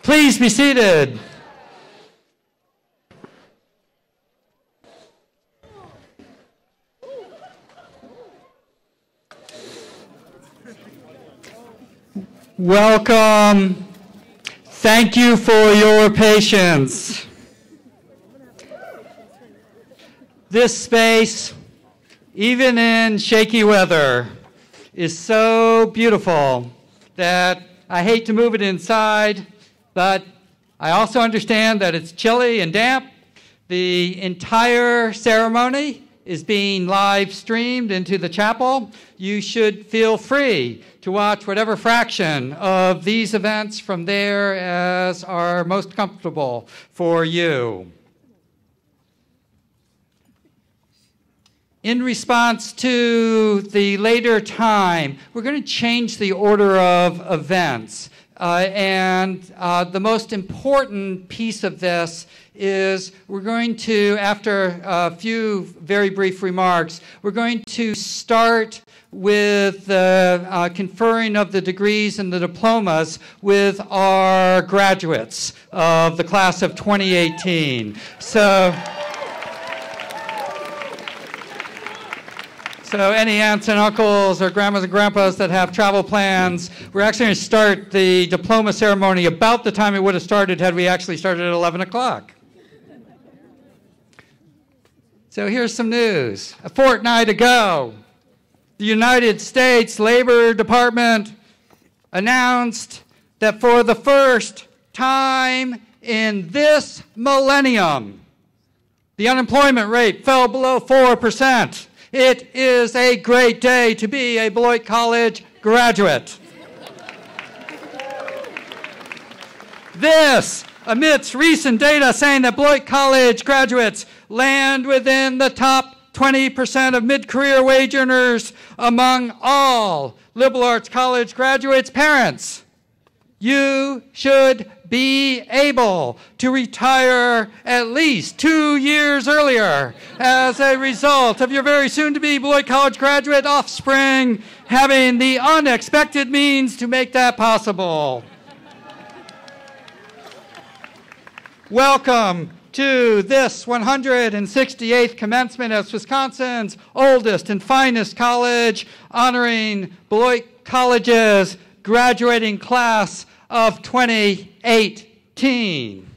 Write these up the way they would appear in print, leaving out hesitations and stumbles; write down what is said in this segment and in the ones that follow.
Please be seated. Welcome. Thank you for your patience. This space, even in shaky weather, is so beautiful that I hate to move it inside, but I also understand that it's chilly and damp. The entire ceremony is being live streamed into the chapel. You should feel free to watch whatever fraction of these events from there as are most comfortable for you. In response to the later time, we're going to change the order of events. The most important piece of this is we're going to, after a few very brief remarks, we're going to start with the conferring of the degrees and the diplomas with our graduates of the class of 2018. So any aunts and uncles or grandmas and grandpas that have travel plans, we're actually going to start the diploma ceremony about the time it would have started had we actually started at 11 o'clock. So here's some news. A fortnight ago, the United States Labor Department announced that for the first time in this millennium, the unemployment rate fell below 4%. It is a great day to be a Beloit College graduate. This, amidst recent data saying that Beloit College graduates land within the top 20% of mid-career wage earners among all liberal arts college graduates' parents. You should be able to retire at least 2 years earlier as a result of your very soon-to-be Beloit College graduate offspring having the unexpected means to make that possible. Welcome to this 168th commencement as Wisconsin's oldest and finest college, honoring Beloit College's graduating class of 2018.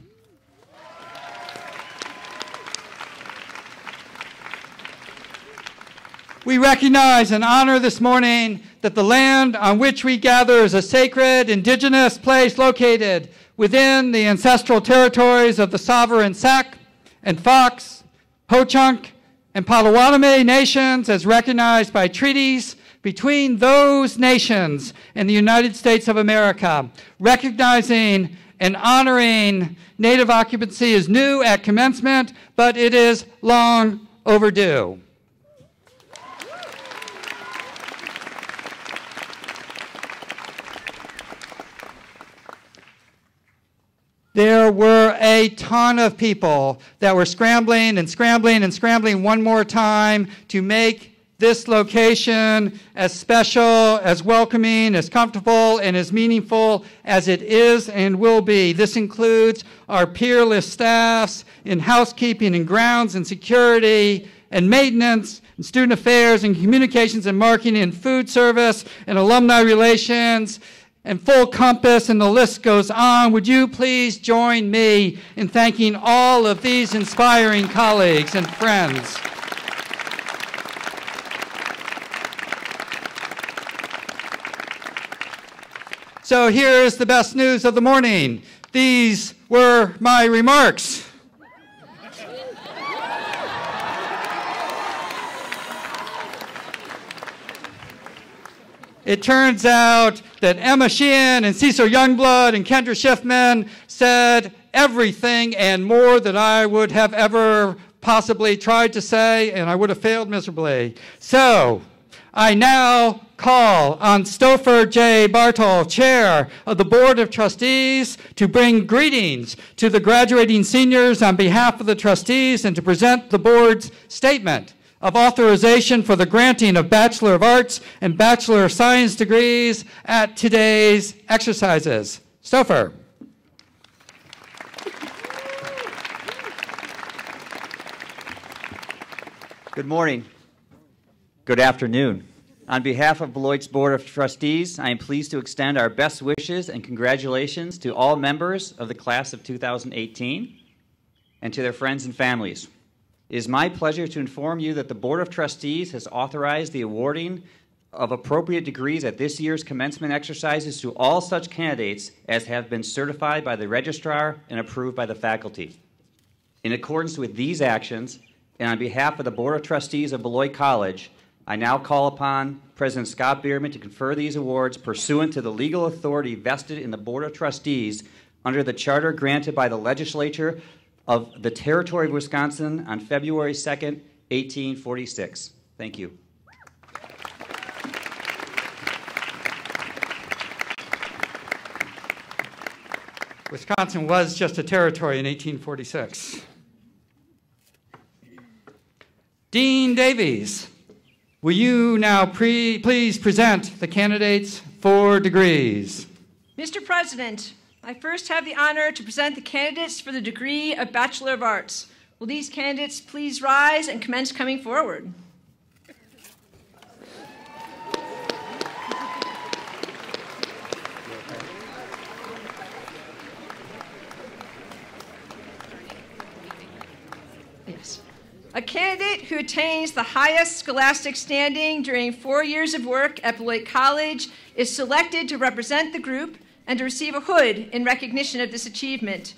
We recognize and honor this morning that the land on which we gather is a sacred indigenous place located within the ancestral territories of the sovereign Sac and Fox, Ho-Chunk, and Potawatomi nations as recognized by treaties between those nations and the United States of America. Recognizing and honoring Native occupancy is new at commencement, but it is long overdue. There were a ton of people that were scrambling and scrambling and scrambling one more time to make this location as special, as welcoming, as comfortable, and as meaningful as it is and will be. This includes our peerless staffs in housekeeping and grounds and security and maintenance and student affairs and communications and marketing and food service and alumni relations and full compass, and the list goes on. Would you please join me in thanking all of these inspiring colleagues and friends? So here's the best news of the morning. These were my remarks. It turns out that Emma Sheehan and Cecil Youngblood and Kendra Schiffman said everything and more that I would have ever possibly tried to say, and I would have failed miserably. So I now call on Stouffer J. Bartol, Chair of the Board of Trustees, to bring greetings to the graduating seniors on behalf of the trustees and to present the board's statement of authorization for the granting of Bachelor of Arts and Bachelor of Science degrees at today's exercises. Stouffer. Good morning. Good afternoon. On behalf of Beloit's Board of Trustees, I am pleased to extend our best wishes and congratulations to all members of the class of 2018 and to their friends and families. It is my pleasure to inform you that the Board of Trustees has authorized the awarding of appropriate degrees at this year's commencement exercises to all such candidates as have been certified by the registrar and approved by the faculty. In accordance with these actions, and on behalf of the Board of Trustees of Beloit College, I now call upon President Scott Bierman to confer these awards pursuant to the legal authority vested in the Board of Trustees under the charter granted by the legislature of the Territory of Wisconsin on February 2nd, 1846. Thank you. Wisconsin was just a territory in 1846. Dean Davies, will you now please present the candidates for degrees? Mr. President, I first have the honor to present the candidates for the degree of Bachelor of Arts. Will these candidates please rise and commence coming forward? Yes. A candidate who attains the highest scholastic standing during 4 years of work at Beloit College is selected to represent the group and to receive a hood in recognition of this achievement.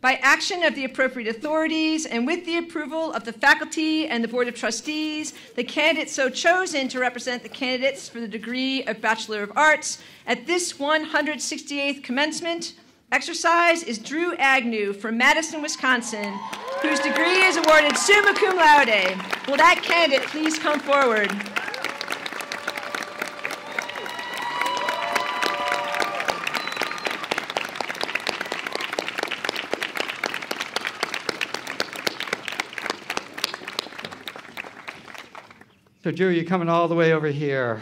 By action of the appropriate authorities and with the approval of the faculty and the Board of Trustees, the candidate so chosen to represent the candidates for the degree of Bachelor of Arts at this 168th commencement exercise is Drew Agnew from Madison, Wisconsin, whose degree is awarded summa cum laude. Will that candidate please come forward? So Drew, you're coming all the way over here.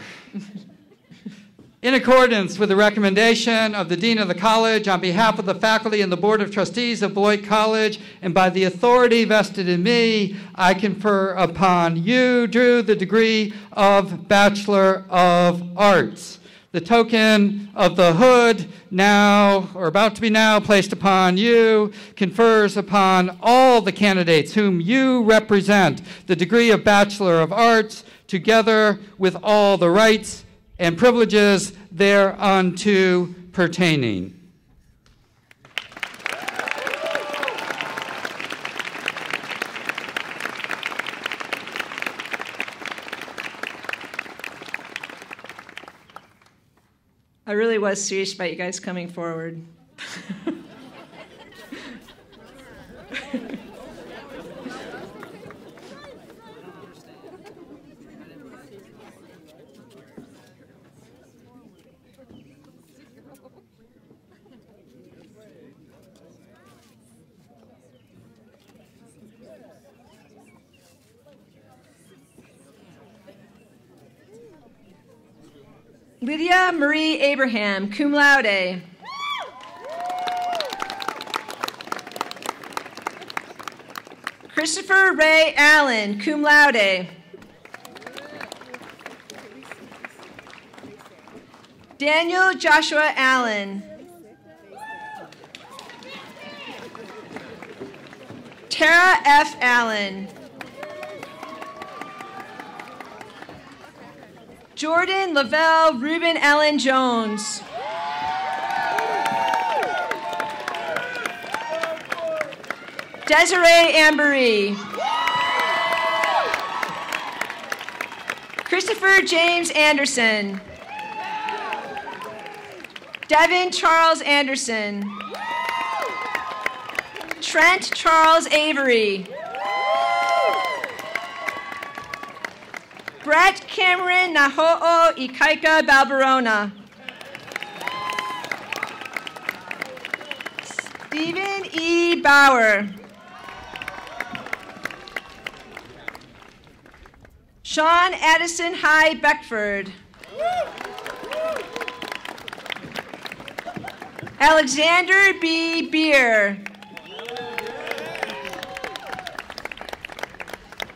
In accordance with the recommendation of the Dean of the College, on behalf of the faculty and the Board of Trustees of Beloit College, and by the authority vested in me, I confer upon you, Drew, the degree of Bachelor of Arts. The token of the hood now, or about to be now, placed upon you, confers upon all the candidates whom you represent the degree of Bachelor of Arts, together with all the rights and privileges thereunto pertaining. I really was serious about you guys coming forward. Lydia Marie Abraham, cum laude. Christopher Ray Allen, cum laude. Daniel Joshua Allen. Tara F. Allen. Jordan Lavelle Reuben Allen Jones. Desiree Ambery. Christopher James Anderson. Devin Charles Anderson. Trent Charles Avery. Brett Cameron Naho'o Ikaika Balbarona. Stephen E. Bauer. Sean Addison High Beckford. Alexander B. Beer.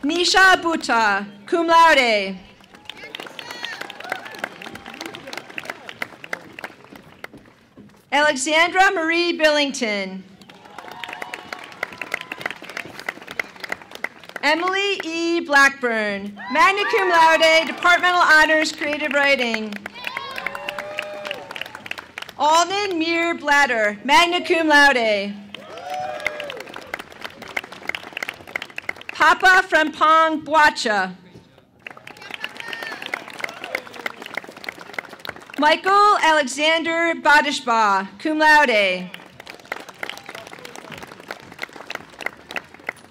Nisha Butta, cum laude. Alexandra Marie Billington. Emily E. Blackburn, magna cum laude, departmental honors, creative writing. Alden Muir Blatter, magna cum laude. Papa Frempong Boacha. Michael Alexander Badishba, cum laude.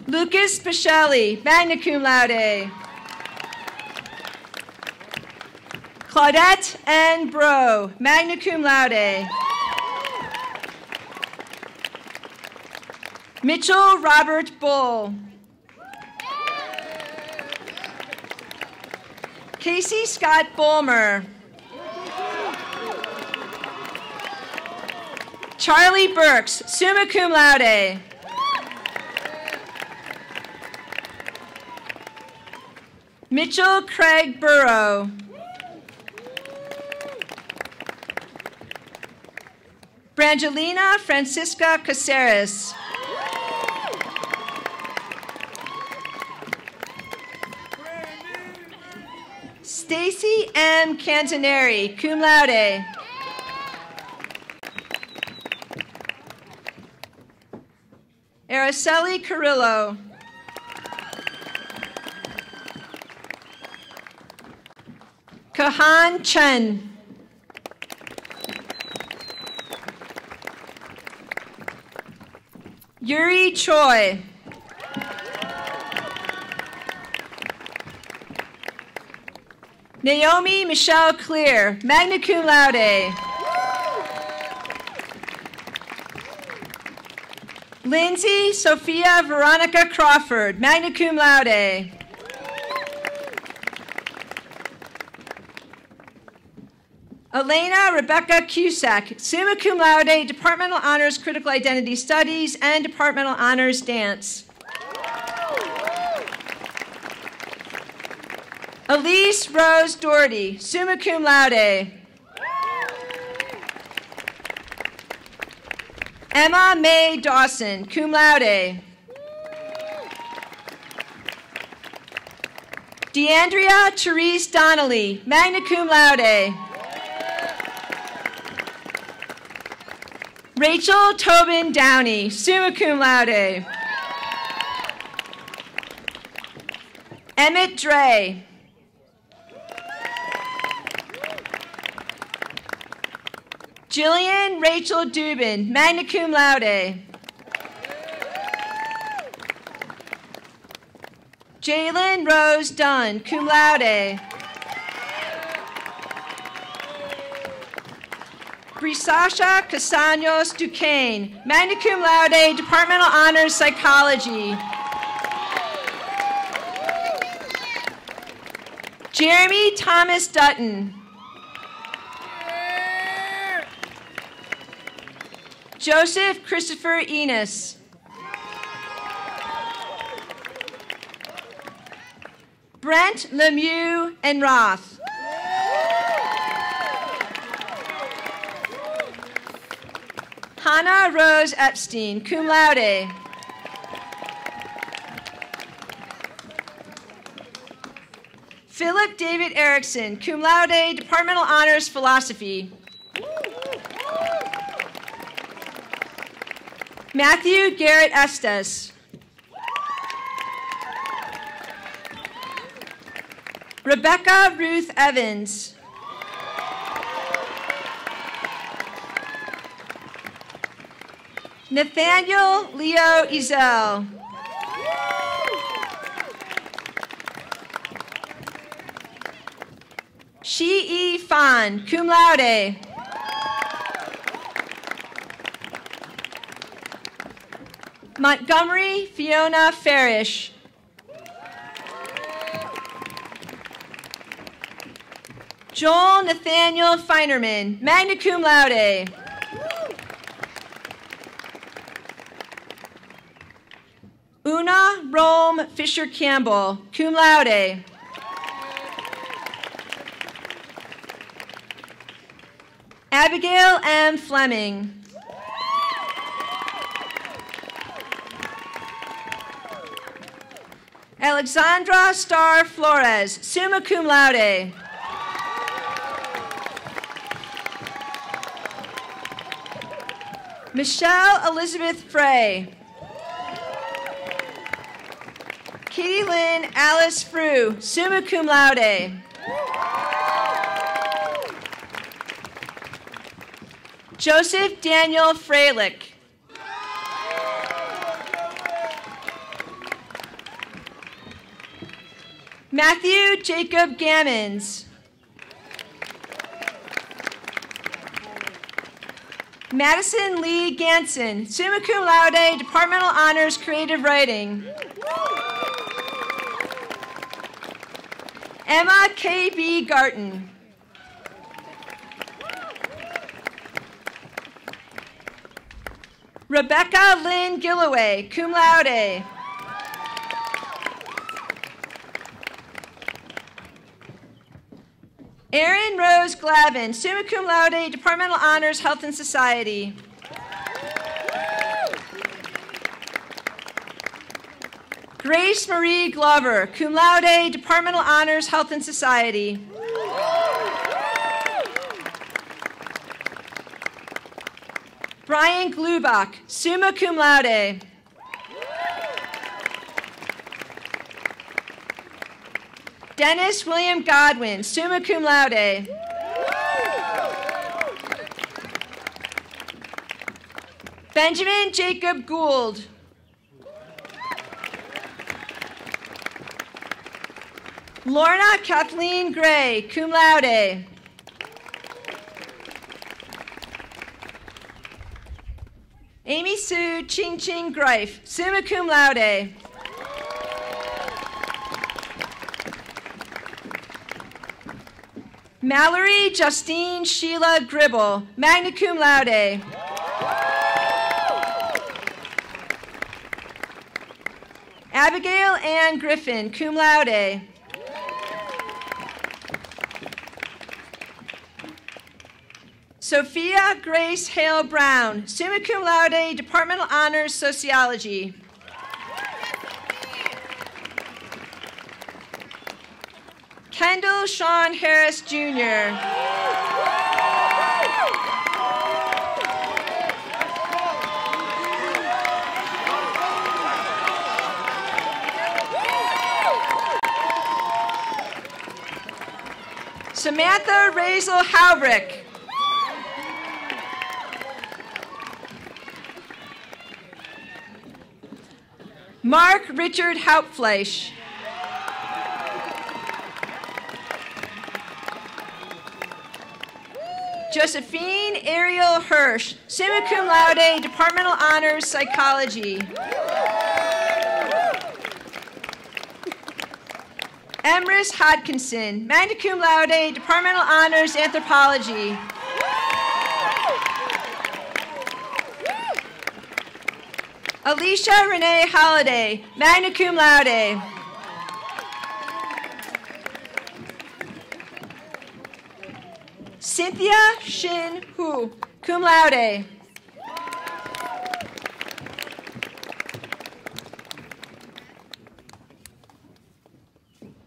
Lucas Pacelli, magna cum laude. Claudette N. Bro, magna cum laude. Mitchell Robert Bull. Casey Scott Bulmer. Charlie Burks, summa cum laude. Mitchell Craig Burrow. Brangelina Francisca Caceres. Stacy M. Cantaneri, cum laude. Araceli Carrillo. Kahan Chen. Yuri Choi. Naomi Michelle Clear, magna cum laude. Lindsay Sophia Veronica Crawford, magna cum laude. Elena Rebecca Cusack, summa cum laude, Departmental Honors Critical Identity Studies and Departmental Honors Dance. Elise Rose Doherty, summa cum laude. Emma Mae Dawson, cum laude. DeAndrea Therese Donnelly, magna cum laude. Rachel Tobin Downey, summa cum laude. Emmett Dre. Jillian Rachel Dubin, magna cum laude. Jalen Rose Dunn, cum laude. Brisasha Casanos Duquesne, magna cum laude, Departmental Honors Psychology. Jeremy Thomas Dutton. Joseph Christopher Enos. Brent Lemieux and Roth. Hannah Rose Epstein, cum laude. Philip David Erickson, cum laude, Departmental Honors Philosophy. Matthew Garrett Estes. Rebecca Ruth Evans. Nathaniel Leo Ezel. Shi-E Fan, cum laude. Montgomery Fiona Farish. Joel Nathaniel Feinerman, magna cum laude. Una Rome Fisher-Campbell, cum laude. Abigail M. Fleming. Alexandra Star Flores, summa cum laude. Michelle Elizabeth Frey. Katie Lynn Alice Frew, summa cum laude. Joseph Daniel Freilich. Matthew Jacob Gammons. Madison Lee Ganson, summa cum laude, Departmental Honors, Creative Writing. Emma K.B. Garton. Rebecca Lynn Gilloway, cum laude. Erin Rose Glavin, summa cum laude, Departmental Honors, Health and Society. Grace Marie Glover, cum laude, Departmental Honors, Health and Society. Brian Glubach, summa cum laude. Dennis William Godwin, summa cum laude. Benjamin Jacob Gould. Lorna Kathleen Gray, cum laude. Amy Sue Ching Ching Greif, summa cum laude. Mallory Justine Sheila Gribble, magna cum laude. Abigail Ann Griffin, cum laude. Sophia Grace Hale Brown, summa cum laude, Departmental Honors, Sociology. Kendall Sean Harris, Jr. Samantha Razel Haubrick. Mark Richard Hauptfleisch. Josephine Ariel Hirsch, summa cum laude, Departmental Honors, Psychology. Emrys Hodkinson, magna cum laude, Departmental Honors, Anthropology. Alicia Renee Holliday, magna cum laude. Cynthia Shin Hu, cum laude.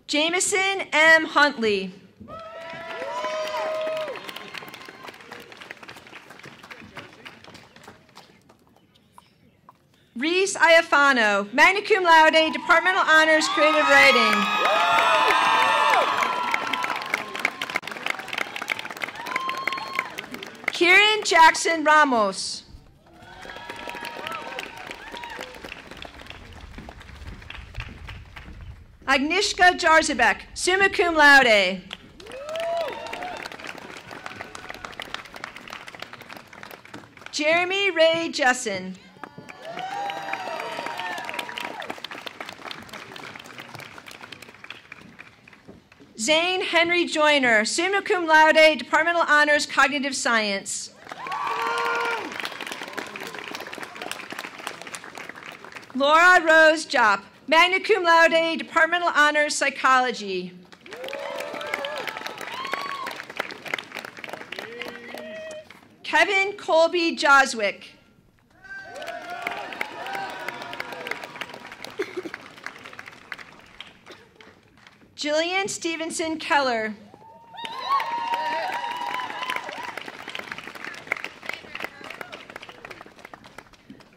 Jameson M. Huntley. Reese Iafano, magna cum laude, Departmental Honors, Creative Writing. Kieran Jackson Ramos. Agnieszka Jarzabek, summa cum laude. Jeremy Ray Jessen. Zane Henry Joyner, summa cum laude, Departmental Honors, Cognitive Science. Laura Rose Jopp, magna cum laude, Departmental Honors Psychology. Kevin Colby Joswick. Jillian Stevenson Keller.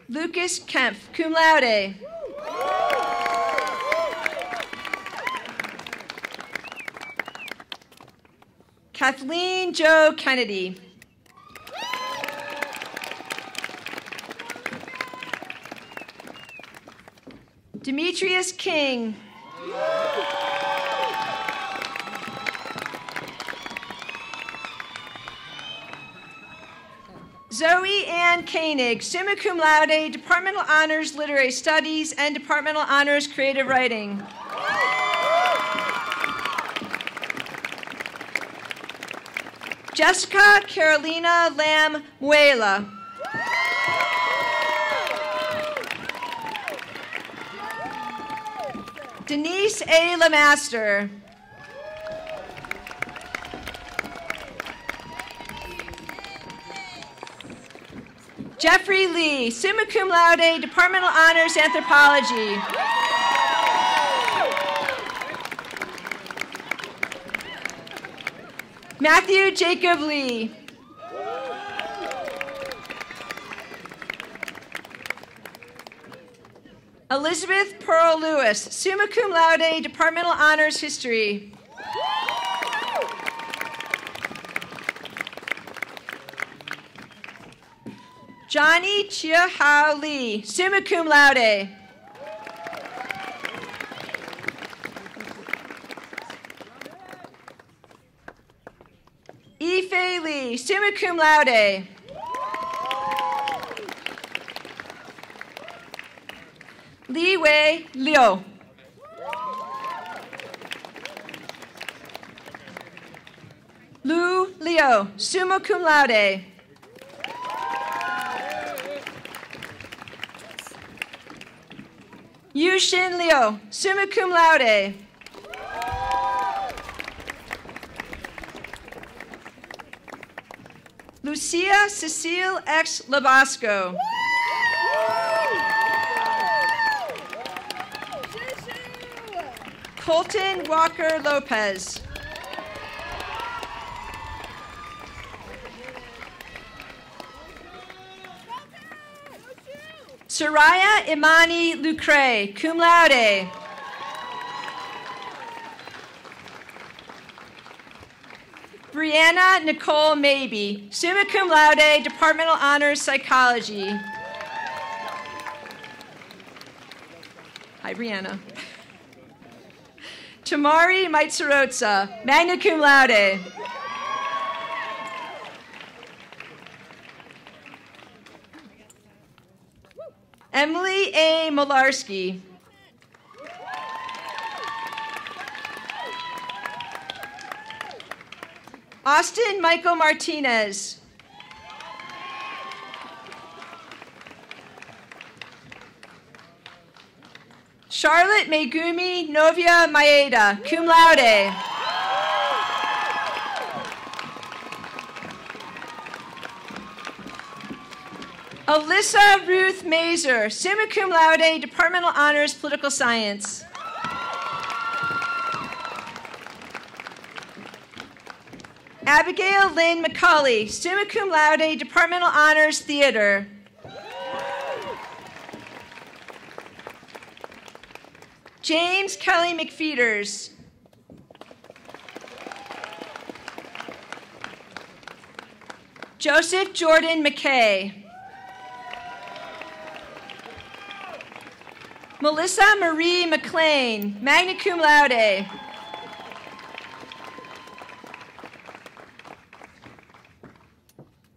Lucas Kempf, cum laude. Kathleen Jo Kennedy. Demetrius King. Zoe Ann Koenig, summa cum laude, Departmental Honors Literary Studies and Departmental Honors Creative Writing. Jessica Carolina Lam Muela. Denise A. Lamaster. Jeffrey Lee, summa cum laude, Departmental Honors Anthropology. Matthew Jacob Lee. Elizabeth Pearl Lewis, summa cum laude, Departmental Honors History. Johnny Chia Hao Lee, summa cum laude. Ife Lee, summa cum laude. Li Wei Liu. Lu Liu, summa cum laude. Yushin Liu, summa cum laude. Lucia Cecile X. Labasco. Colton Walker Lopez. Soraya Imani Lucre, cum laude. Brianna Nicole Mabey, summa cum laude, Departmental Honors Psychology. Hi, Brianna. Tamari Maitsaroza, magna cum laude. Emily A. Molarski. Austin Michael Martinez. Charlotte Megumi Novia Maeda, cum laude. Alyssa Ruth Mazer, summa cum laude, Departmental Honors Political Science. Abigail Lynn McCulley, summa cum laude, Departmental Honors Theater. James Kelly McFeeters. Joseph Jordan McKay. Melissa Marie McLean, magna cum laude.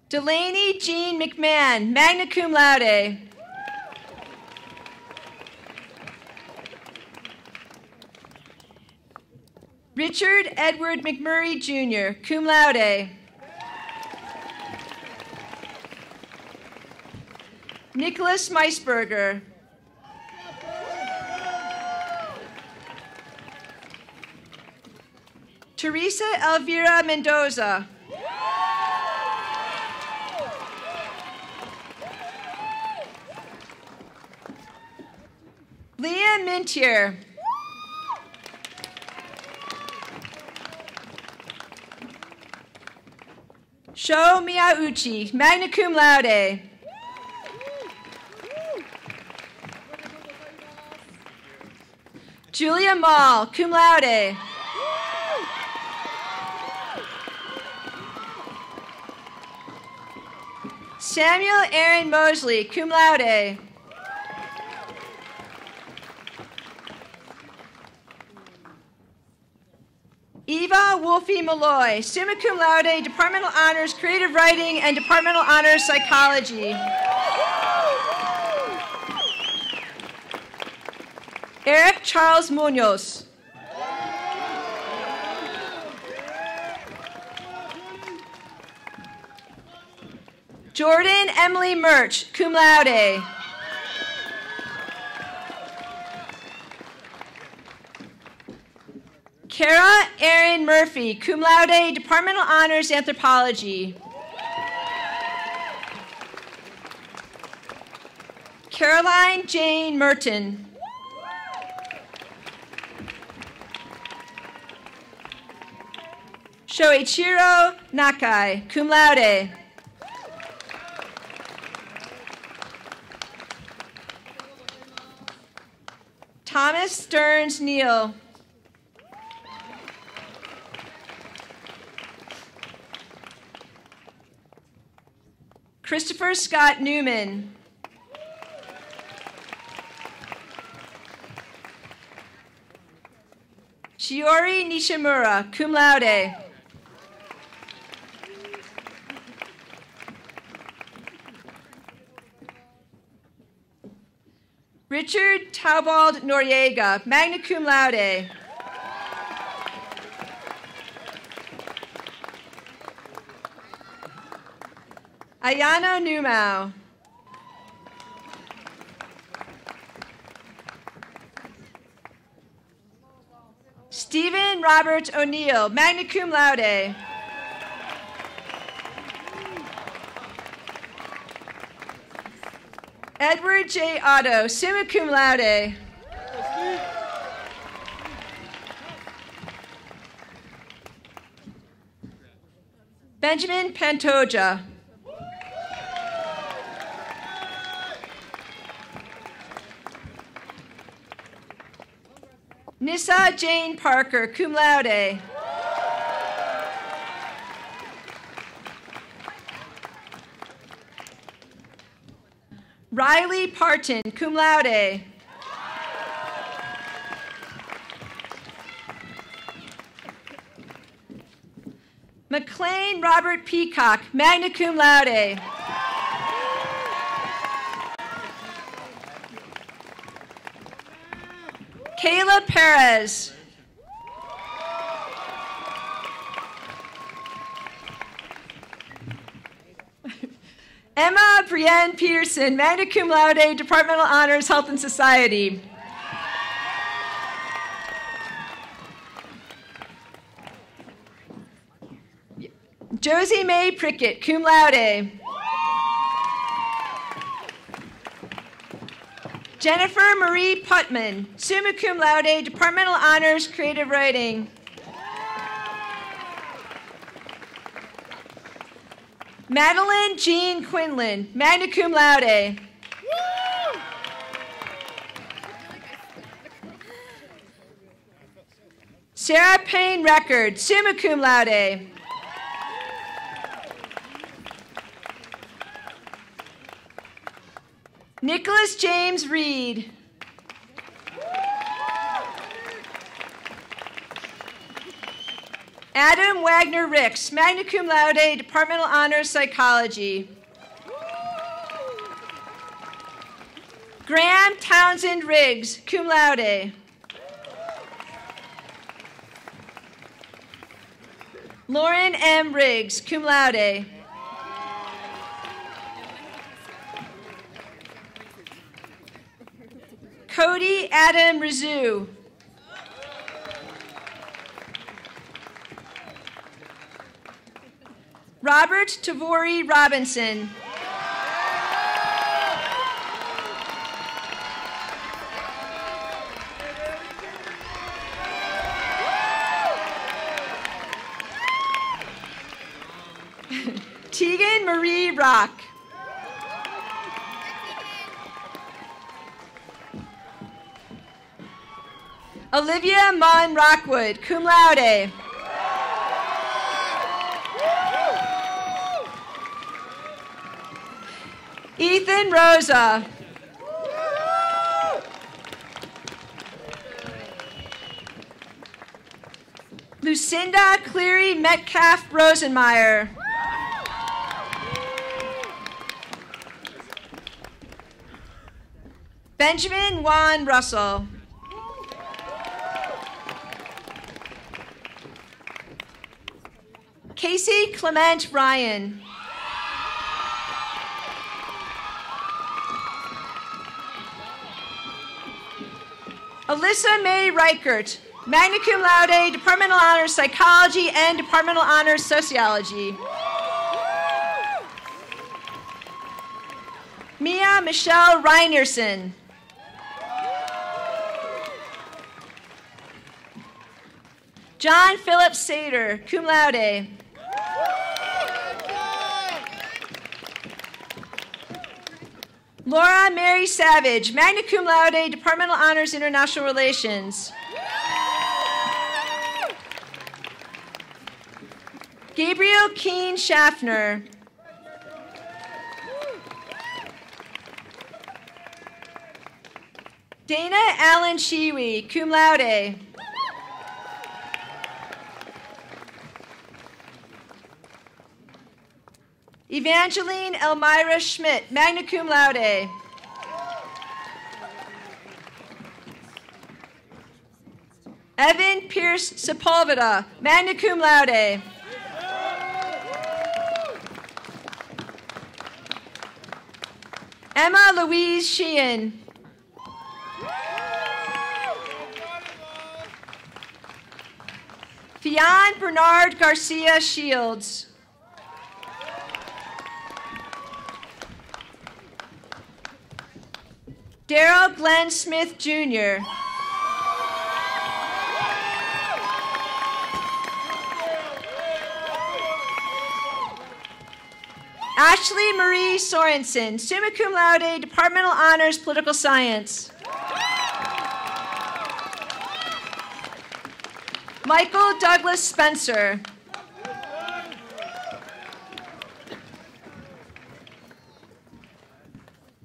Delaney Jean McMahon, magna cum laude. Richard Edward McMurray Jr., cum laude. Nicholas Meisberger. Teresa Elvira Mendoza. Leah Mintier. Sho Miyauchi, magna cum laude. Julia Mall, cum laude. Samuel Aaron Mosley, cum laude. Eva Wolfie Malloy, summa cum laude, Departmental Honors Creative Writing and Departmental Honors Psychology. Eric Charles Munoz. Jordan Emily Murch, cum laude. Kara Erin Murphy, cum laude, Departmental Honors Anthropology. Caroline Jane Merton. Shoichiro Nakai, cum laude. Thomas Stearns Neal. Christopher Scott Newman. Shiori Nishimura, cum laude. Richard Taubald Noriega, magna cum laude. Ayano Numau. Stephen Robert O'Neill, magna cum laude. Edward J. Otto, summa cum laude. Benjamin Pantoja. Nissa Jane Parker, cum laude. Riley Parton, cum laude. McLean Robert Peacock, magna cum laude. Kayla Perez. Emma Brienne Peterson, magna cum laude, Departmental Honors, Health and Society. Josie Mae Prickett, cum laude. Jennifer Marie Putman, summa cum laude, Departmental Honors, Creative Writing. Madeline Jean Quinlan, magna cum laude. Sarah Payne Record, summa cum laude. Nicholas James Reed. Adam Wagner Ricks, magna cum laude, Departmental Honors Psychology. Graham Townsend Riggs, cum laude. Lauren M. Riggs, cum laude. Cody Adam Rizou. Robert Tavori Robinson. Tegan Marie Rock. Olivia Munn Rockwood, cum laude. Ethan Rosa. Lucinda Cleary Metcalf Rosenmeyer. Benjamin Juan Russell. Casey Clement Ryan. Alyssa May Reichert, magna cum laude, Departmental Honors Psychology and Departmental Honors Sociology. Mia Michelle Reinerson. John Philip Sater, cum laude. Laura Mary Savage, magna cum laude, Departmental Honors International Relations. Gabriel Keene Schaffner. Dana Allen Shiwi, cum laude. Evangeline Elmira Schmidt, magna cum laude. Evan Pierce Sepulveda, magna cum laude. Emma Louise Sheehan. Fionn Bernard Garcia Shields. Daryl Glenn Smith, Jr. Ashley Marie Sorensen, summa cum laude, Departmental Honors Political Science. Michael Douglas Spencer.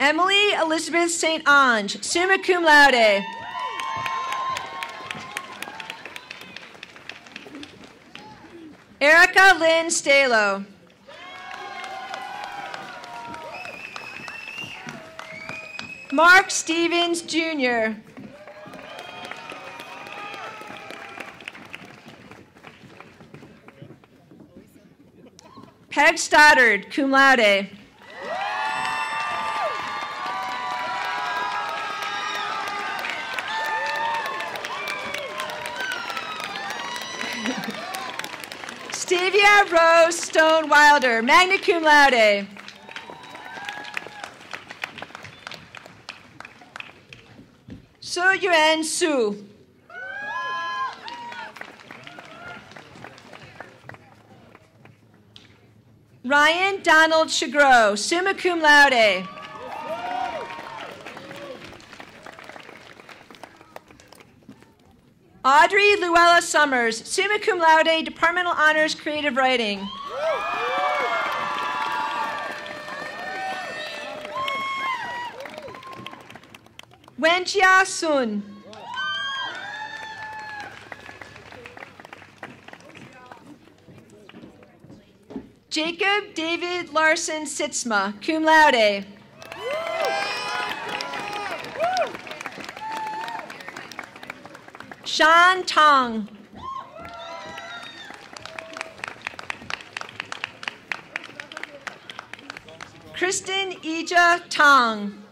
Emily Elizabeth St. Ange, summa cum laude. Erica Lynn Stalo. Mark Stevens, Jr. Peg Stoddard, cum laude. Stavia Rose Stone Wilder, magna cum laude. So Yuan Su. Ryan Donald Chagro, summa cum laude. Audrey Luella Summers, summa cum laude, Departmental Honors Creative Writing. Wenjia Sun. Jacob David Larson Sitzma, cum laude. Shan Tong. Kristen Ija Tong.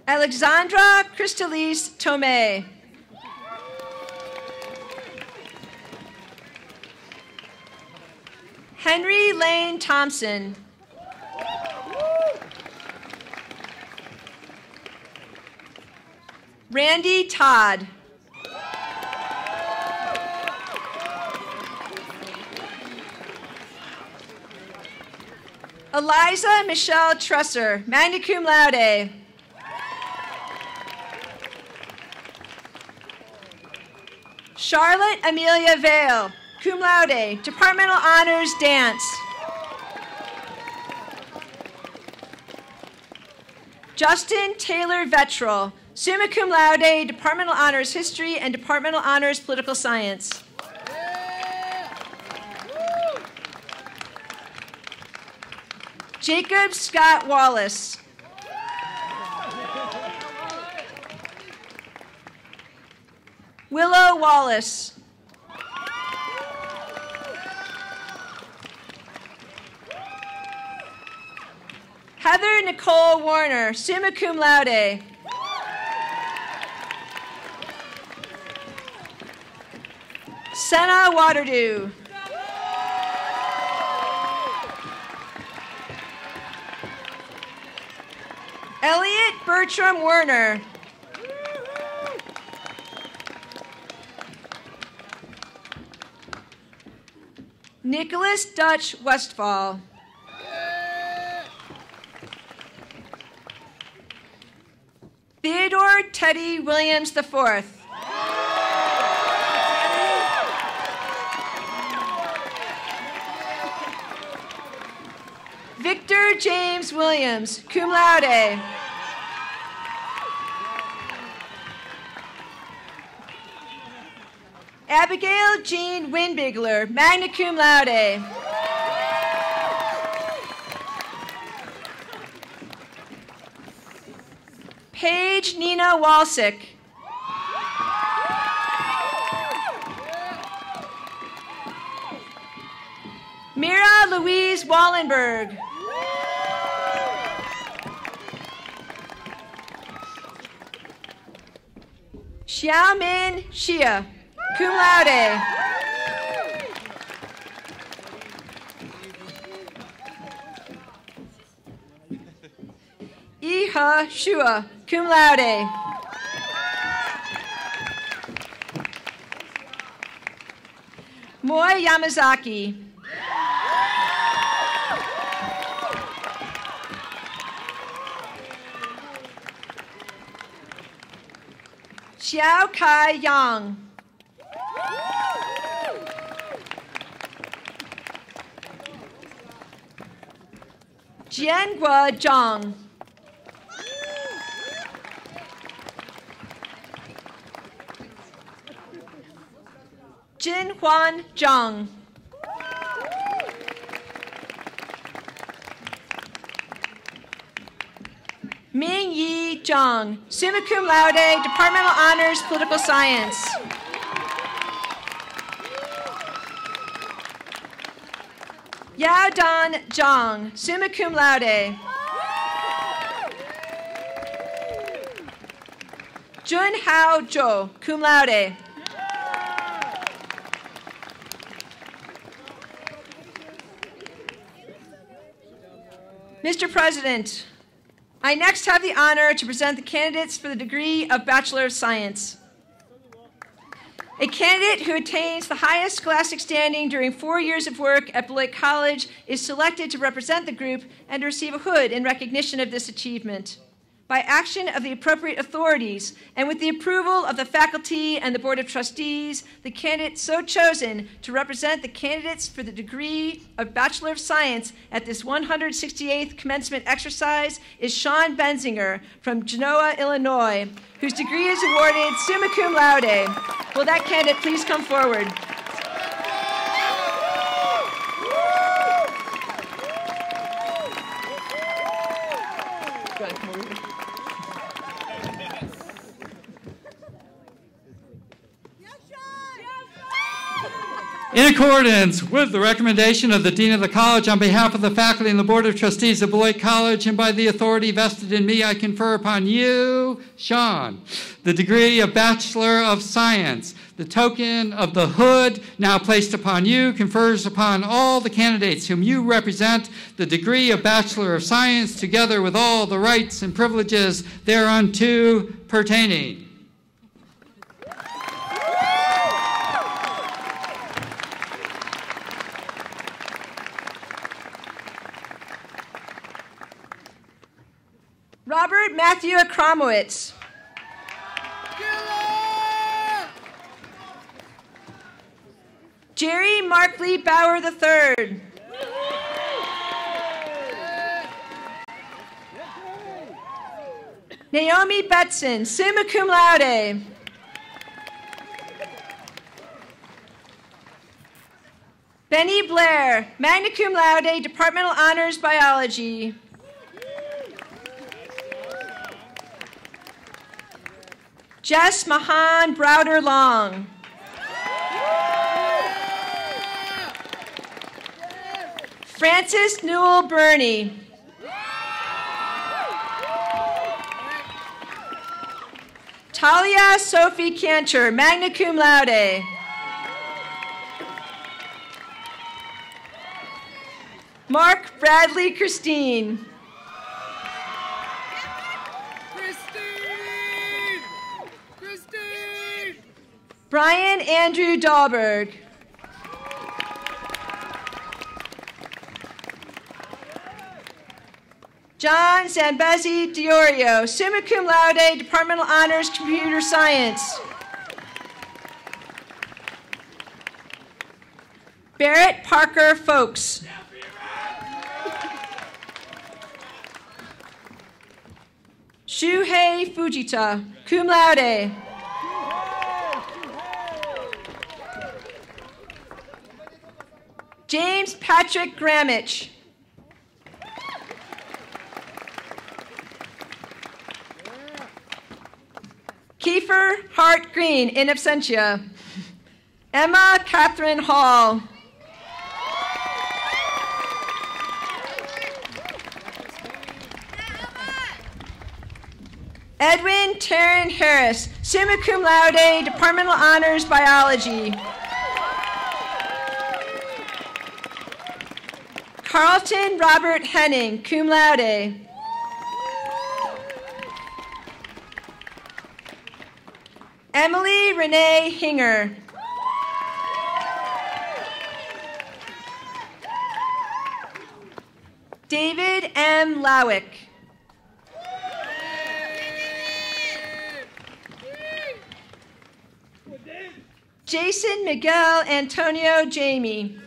Alexandra Crystalise Tomei. Henry Lane Thompson. Randy Todd. Eliza Michelle Trusser, magna cum laude. Charlotte Amelia Vale, cum laude, departmental honors dance. Justin Taylor Vettrell, summa cum laude, departmental honors history and departmental honors political science. Jacob Scott Wallace. Willow Wallace. Heather Nicole Warner, summa cum laude. Senna Waterdew. Elliot Bertram Werner. Nicholas Dutch Westfall. Theodore Teddy Williams IV. Victor James Williams, cum laude. Abigail Jean Winbigler, magna cum laude. Paige Nina Walsick. Mira Louise Wallenberg. Xiaomin Xia, cum laude. Iha Shua, cum laude. Moi Yamazaki. Xiao Kai Yang. Jiangua Zhang. Jinhuan Zhang. Mingyi Zhang, summa cum laude, departmental honors, political science. Yaodan Zhang, summa cum laude. Junhao Zhou, cum laude. Mr. President, I next have the honor to present the candidates for the degree of Bachelor of Science. A candidate who attains the highest scholastic standing during 4 years of work at Beloit College is selected to represent the group and to receive a hood in recognition of this achievement. By action of the appropriate authorities and with the approval of the faculty and the Board of Trustees, the candidate so chosen to represent the candidates for the degree of Bachelor of Science at this 168th commencement exercise is Sean Benzinger from Genoa, Illinois, whose degree is awarded summa cum laude. Will that candidate please come forward? In accordance with the recommendation of the Dean of the College, on behalf of the faculty and the Board of Trustees of Beloit College, and by the authority vested in me, I confer upon you, Sean, the degree of Bachelor of Science. The The token of the hood now placed upon you confers upon all the candidates whom you represent the degree of Bachelor of Science, together with all the rights and privileges thereunto pertaining. Robert Matthew Akramowitz. Jerry Mark Lee Bauer III. Naomi Betson, summa cum laude. Benny Blair, magna cum laude, Departmental Honors Biology. Jess Mahan Browder Long. Francis Newell Burney. Talia Sophie Cantor, magna cum laude. Mark Bradley Christine. Brian Andrew Dahlberg. John Zambezi Diorio, summa cum laude, Departmental Honors Computer Science. Barrett Parker Folks. Shuhei Fujita, cum laude. James Patrick Grammich. Kiefer Hart Green, in absentia. Emma Catherine Hall. Edwin Taryn Harris, summa cum laude, Departmental Honors Biology. Carlton Robert Henning, cum laude. Emily Renee Hinger. David M. Lowick. Jason Miguel Antonio Jamie.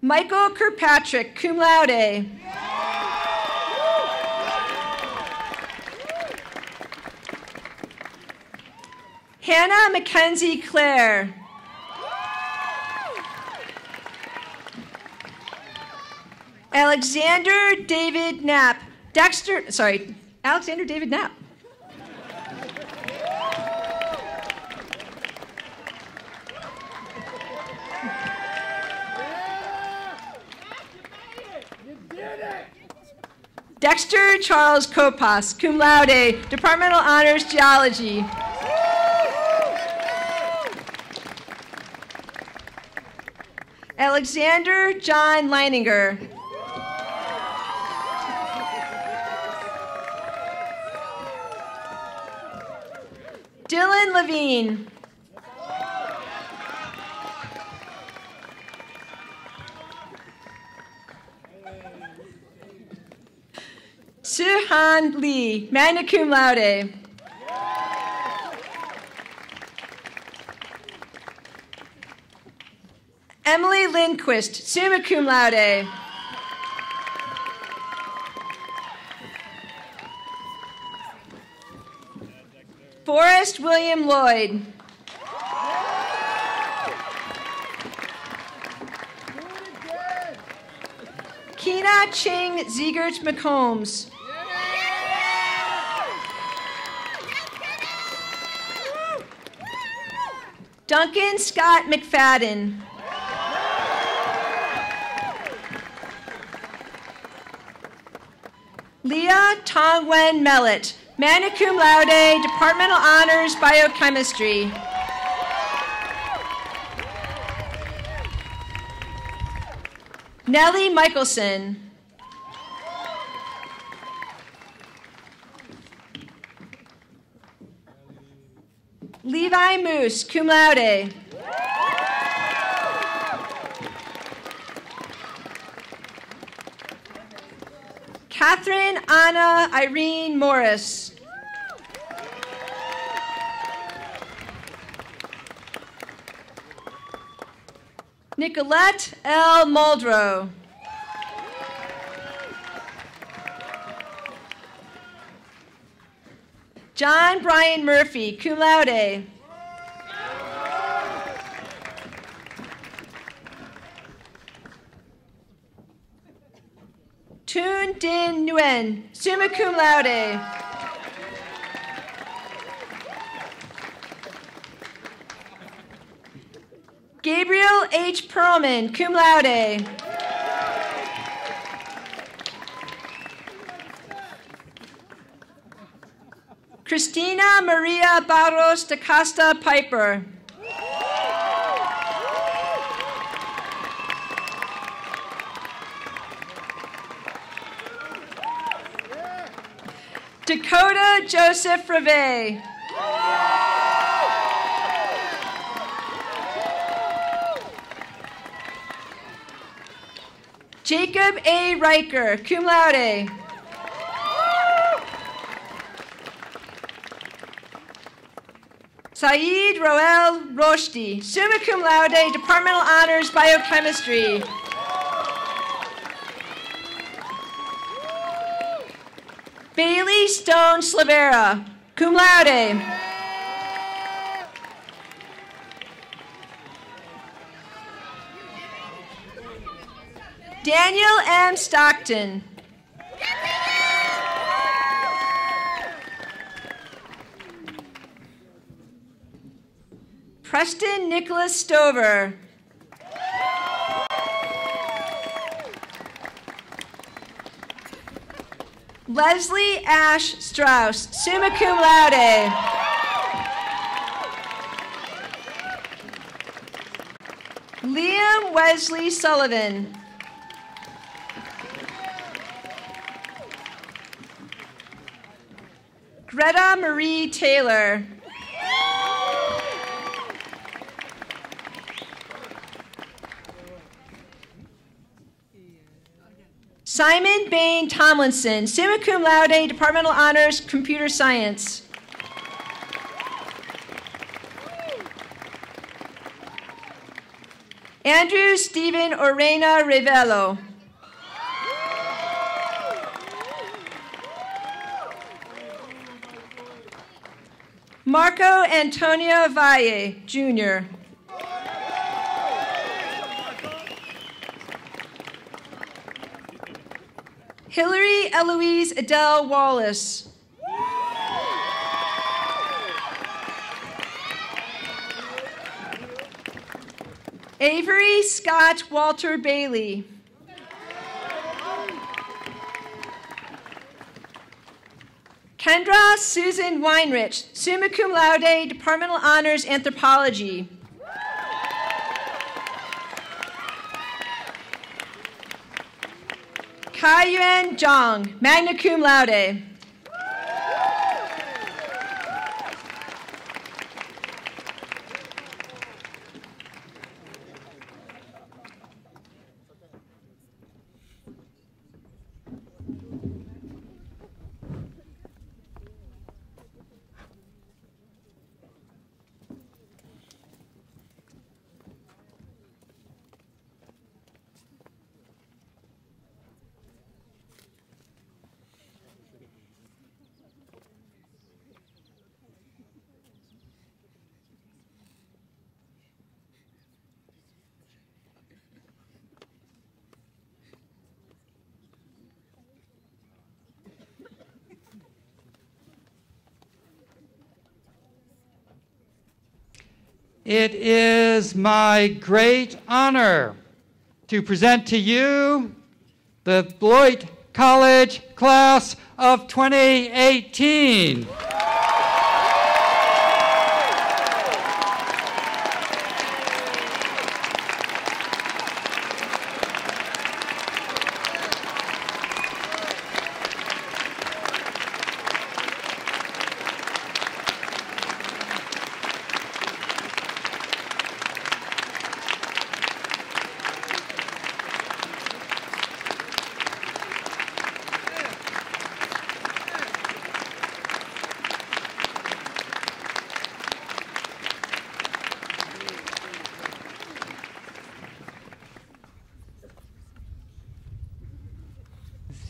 Michael Kirkpatrick, cum laude. Hannah Mackenzie Clare. Alexander David Knapp. Alexander David Knapp. Dexter Charles Copas, cum laude, Departmental Honors Geology. Alexander John Leininger. Dylan Levine. Suhan Lee, magna cum laude. Emily Lindquist, summa cum laude. Forrest William Lloyd. Keena Ching Ziegert McCombs. Duncan Scott McFadden. Leah Tongwen Mellet, magna cum laude, departmental honors, biochemistry. Nellie Michelson. Levi Moose, cum laude. Catherine Anna Irene Morris. Nicolette L. Muldrow. John Brian Murphy, cum laude. Toon Din Nguyen, summa cum laude. Gabriel H. Perlman, cum laude. Christina Maria Barros da Costa Piper. Dakota Joseph Reve. Jacob A. Riker, cum laude. Saeed Roel Roshdi, summa cum laude, departmental honors, biochemistry. Bailey Stone Slavera, cum laude. Daniel M. Stockton. Preston Nicholas Stover. Leslie Ash Strauss, summa cum laude. Liam Wesley Sullivan. Greta Marie Taylor. Simon Bain Tomlinson, summa cum laude, departmental honors, computer science. Andrew Stephen Orena Rivelo. Marco Antonio Valle, Jr. Hillary Eloise Adele Wallace. Avery Scott Walter Bailey. Kendra Susan Weinrich, summa cum laude, departmental honors, anthropology. Kai-Yuan Zhang, magna cum laude. It is my great honor to present to you the Beloit College class of 2018.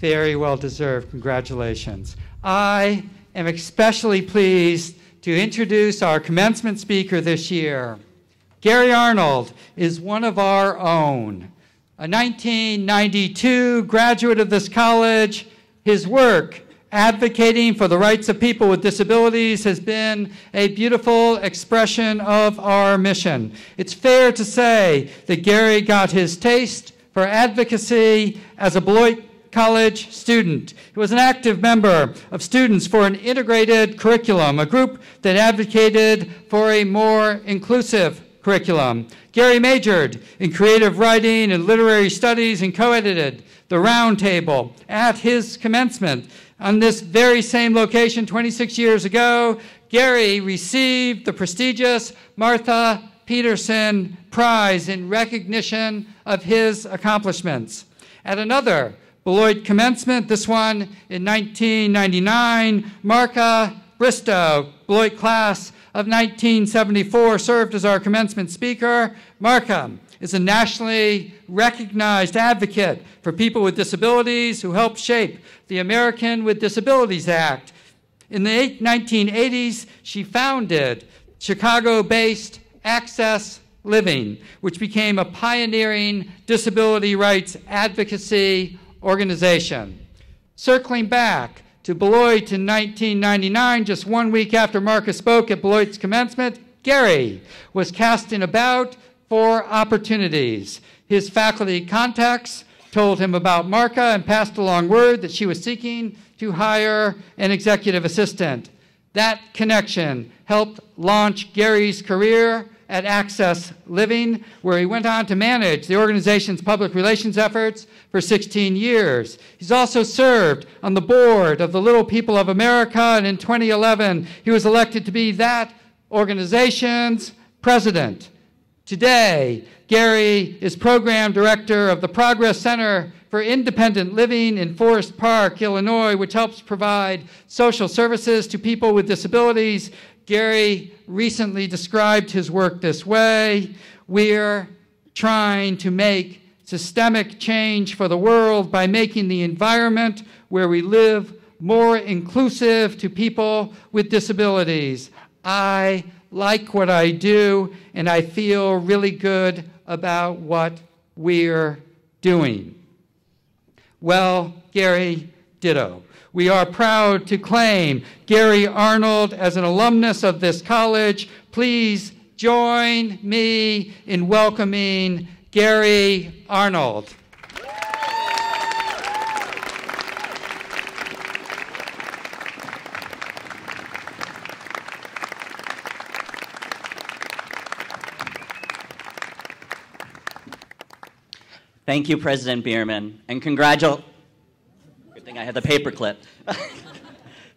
Very well deserved. Congratulations. I am especially pleased to introduce our commencement speaker this year. Gary Arnold is one of our own. A 1992 graduate of this college, his work advocating for the rights of people with disabilities has been a beautiful expression of our mission. It's fair to say that Gary got his taste for advocacy as a Beloit College student. He was an active member of Students for an Integrated Curriculum, a group that advocated for a more inclusive curriculum. Gary majored in creative writing and literary studies and co-edited the Round Table at his commencement. On this very same location 26 years ago, Gary received the prestigious Martha Peterson Prize in recognition of his accomplishments. At another Beloit commencement, this one in 1999, Marka Bristow, Beloit class of 1974, served as our commencement speaker. Marka is a nationally recognized advocate for people with disabilities who helped shape the American with Disabilities Act. In the 1980s, she founded Chicago-based Access Living, which became a pioneering disability rights advocacy organization. Circling back to Beloit in 1999, just 1 week after Marcus spoke at Beloit's commencement, Gary was casting about for opportunities. His faculty contacts told him about Marka and passed along word that she was seeking to hire an executive assistant. That connection helped launch Gary's career at Access Living, where he went on to manage the organization's public relations efforts for 16 years. He's also served on the board of the Little People of America, and in 2011, he was elected to be that organization's president. Today, Gary is program director of the Progress Center for Independent Living in Forest Park, Illinois, which helps provide social services to people with disabilities. Gary recently described his work this way: we're trying to make systemic change for the world by making the environment where we live more inclusive to people with disabilities. I like what I do, and I feel really good about what we're doing. Well, Gary, ditto. We are proud to claim Gary Arnold as an alumnus of this college. Please join me in welcoming Gary Arnold. Thank you, President Bierman, and good thing I had the paperclip.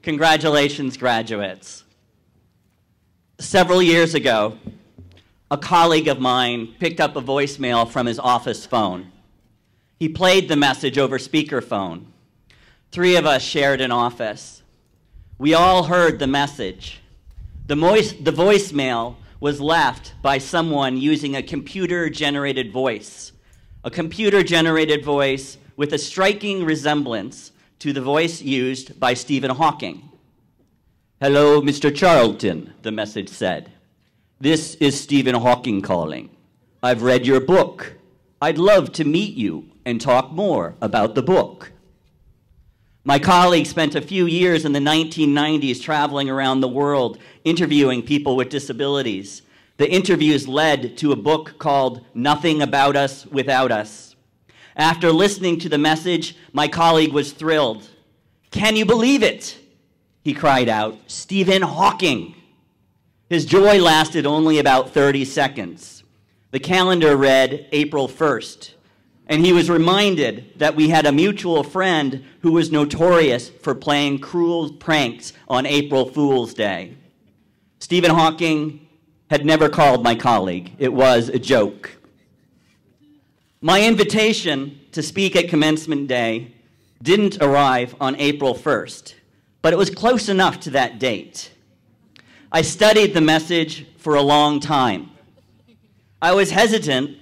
Congratulations, graduates. Several years ago, a colleague of mine picked up a voicemail from his office phone. He played the message over speakerphone. 3 of us shared an office. We all heard the message. The voicemail was left by someone using a computer-generated voice. A computer-generated voice with a striking resemblance to the voice used by Stephen Hawking. "Hello, Mr. Charlton," the message said. "This is Stephen Hawking calling. I've read your book. I'd love to meet you and talk more about the book." My colleague spent a few years in the 1990s traveling around the world interviewing people with disabilities. The interviews led to a book called Nothing About Us Without Us. After listening to the message, my colleague was thrilled. "Can you believe it?" he cried out. "Stephen Hawking." His joy lasted only about 30 seconds. The calendar read April 1st, and he was reminded that we had a mutual friend who was notorious for playing cruel pranks on April Fool's Day. Stephen Hawking had never called my colleague. It was a joke. My invitation to speak at Commencement Day didn't arrive on April 1st, but it was close enough to that date. I studied the message for a long time. I was hesitant,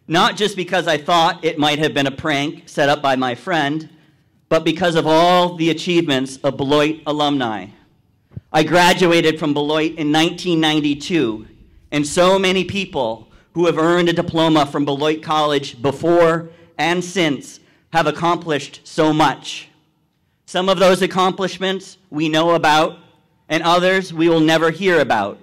not just because I thought it might have been a prank set up by my friend, but because of all the achievements of Beloit alumni. I graduated from Beloit in 1992, and so many people who have earned a diploma from Beloit College before and since have accomplished so much. Some of those accomplishments we know about, and others we will never hear about.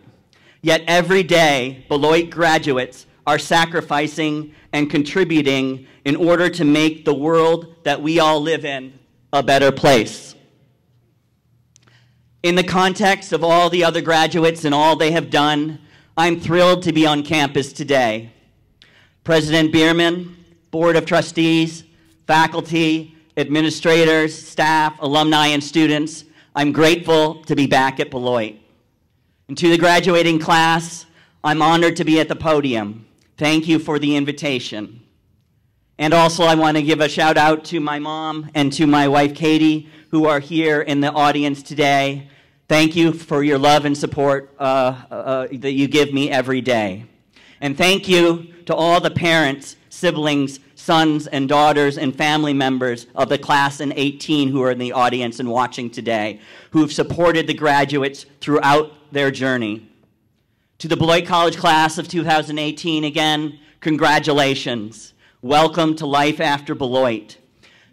Yet every day, Beloit graduates are sacrificing and contributing in order to make the world that we all live in a better place. In the context of all the other graduates and all they have done, I'm thrilled to be on campus today. President Bierman, Board of Trustees, faculty, administrators, staff, alumni, and students, I'm grateful to be back at Beloit. And to the graduating class, I'm honored to be at the podium. Thank you for the invitation. And also I want to give a shout out to my mom and to my wife Katie, who are here in the audience today. Thank you for your love and support that you give me every day. And thank you to all the parents, siblings, sons and daughters and family members of the class in 18 who are in the audience and watching today, who have supported the graduates throughout their journey. To the Beloit College class of 2018, again, congratulations. Welcome to life after Beloit.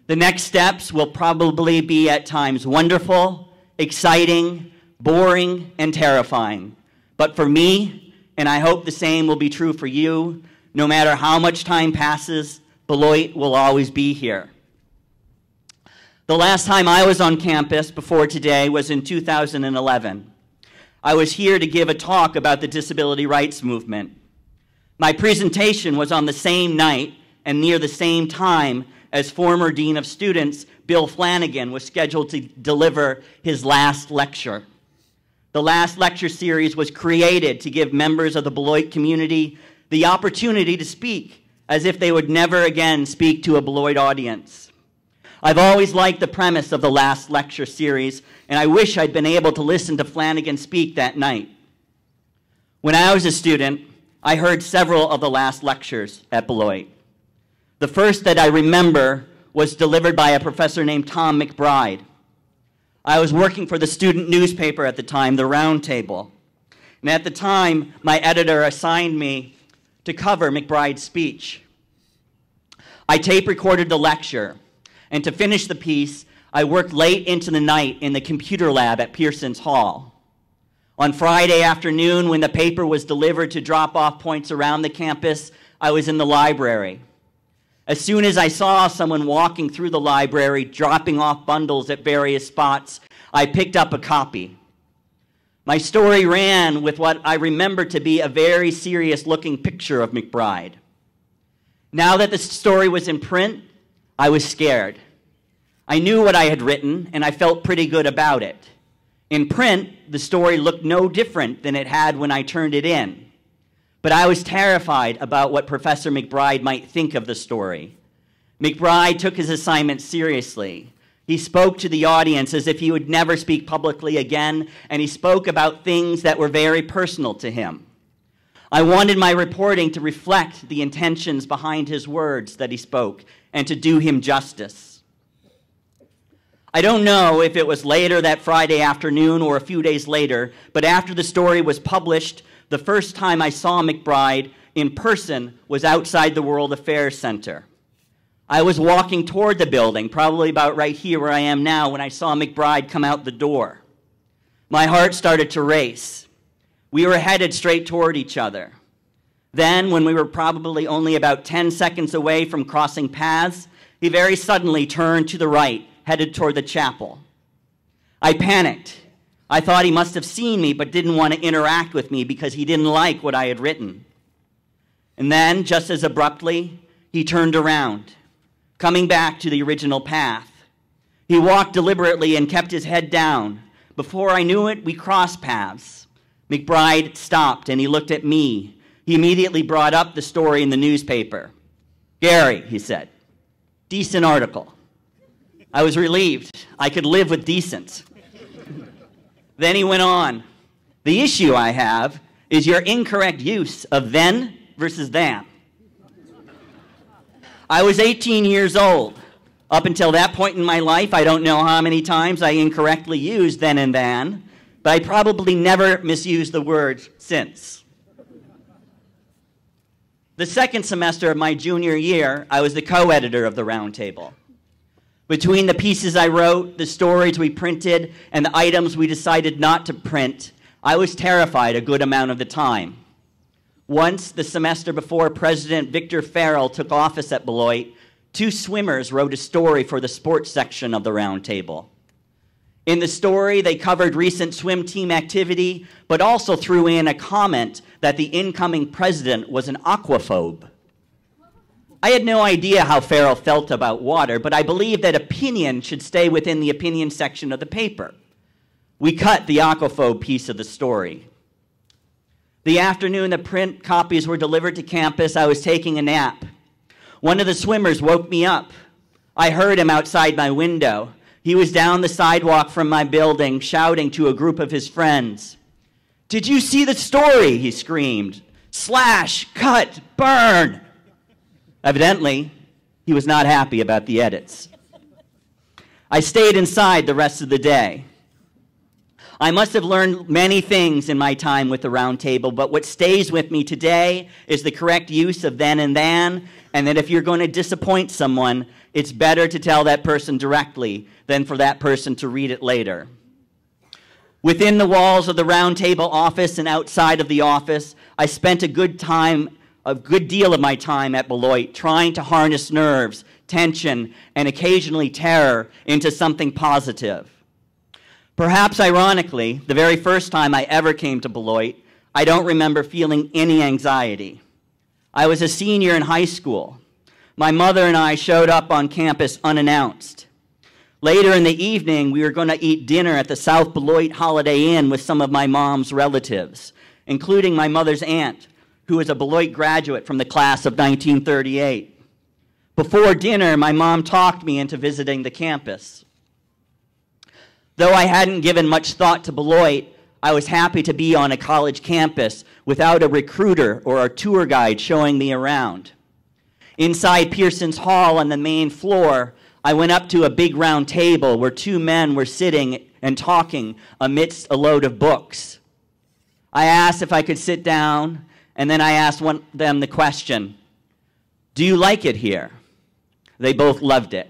The next steps will probably be at times wonderful, exciting, boring, and terrifying. But for me, and I hope the same will be true for you, no matter how much time passes, Beloit will always be here. The last time I was on campus before today was in 2011. I was here to give a talk about the disability rights movement. My presentation was on the same night and near the same time as former Dean of Students Bill Flanagan was scheduled to deliver his last lecture. The last lecture series was created to give members of the Beloit community the opportunity to speak as if they would never again speak to a Beloit audience. I've always liked the premise of the last lecture series, and I wish I'd been able to listen to Flanagan speak that night. When I was a student, I heard several of the last lectures at Beloit. The first that I remember was delivered by a professor named Tom McBride. I was working for the student newspaper at the time, The Round Table. And at the time, my editor assigned me to cover McBride's speech. I tape recorded the lecture, and to finish the piece, I worked late into the night in the computer lab at Pearson's Hall. On Friday afternoon, when the paper was delivered to drop-off points around the campus, I was in the library. As soon as I saw someone walking through the library, dropping off bundles at various spots, I picked up a copy. My story ran with what I remember to be a very serious-looking picture of McBride. Now that the story was in print, I was scared. I knew what I had written, and I felt pretty good about it. In print, the story looked no different than it had when I turned it in. But I was terrified about what Professor McBride might think of the story. McBride took his assignment seriously. He spoke to the audience as if he would never speak publicly again, and he spoke about things that were very personal to him. I wanted my reporting to reflect the intentions behind his words that he spoke and to do him justice. I don't know if it was later that Friday afternoon or a few days later, but after the story was published, the first time I saw McBride in person was outside the World Affairs Center. I was walking toward the building, probably about right here where I am now, when I saw McBride come out the door. My heart started to race. We were headed straight toward each other. Then, when we were probably only about 10 seconds away from crossing paths, He very suddenly turned to the right, headed toward the chapel. I panicked. I thought he must have seen me but didn't want to interact with me because he didn't like what I had written. And then, just as abruptly, he turned around, coming back to the original path. He walked deliberately and kept his head down. Before I knew it, we crossed paths. McBride stopped and he looked at me. He immediately brought up the story in the newspaper. "Gary," he said, "decent article." I was relieved. I could live with decent. Then he went on. "The issue I have is your incorrect use of then versus than." I was 18 years old. Up until that point in my life, I don't know how many times I incorrectly used then and than, but I probably never misused the word since. The second semester of my junior year, I was the co-editor of the Roundtable. Between the pieces I wrote, the stories we printed, and the items we decided not to print, I was terrified a good amount of the time. Once, the semester before President Victor Farrell took office at Beloit, 2 swimmers wrote a story for the sports section of the Roundtable. In the story, they covered recent swim team activity, but also threw in a comment that the incoming president was an aquaphobe. I had no idea how Farrell felt about water, but I believe that opinion should stay within the opinion section of the paper. We cut the aquaphobe piece of the story. The afternoon the print copies were delivered to campus, I was taking a nap. One of the swimmers woke me up. I heard him outside my window. He was down the sidewalk from my building, shouting to a group of his friends. "Did you see the story?" he screamed. "Slash, cut, burn." Evidently, he was not happy about the edits. I stayed inside the rest of the day. I must have learned many things in my time with the Roundtable, but what stays with me today is the correct use of then and than, and that if you're going to disappoint someone, it's better to tell that person directly than for that person to read it later. Within the walls of the Roundtable office and outside of the office, I spent a good deal of my time at Beloit trying to harness nerves, tension, and occasionally terror into something positive. Perhaps ironically, the very first time I ever came to Beloit, I don't remember feeling any anxiety. I was a senior in high school. My mother and I showed up on campus unannounced. Later in the evening, we were going to eat dinner at the South Beloit Holiday Inn with some of my mom's relatives, including my mother's aunt, who was a Beloit graduate from the class of 1938. Before dinner, my mom talked me into visiting the campus. Though I hadn't given much thought to Beloit, I was happy to be on a college campus without a recruiter or a tour guide showing me around. Inside Pearson's Hall on the main floor, I went up to a big round table where 2 men were sitting and talking amidst a load of books. I asked if I could sit down, and then I asked one of them the question, "Do you like it here?" They both loved it.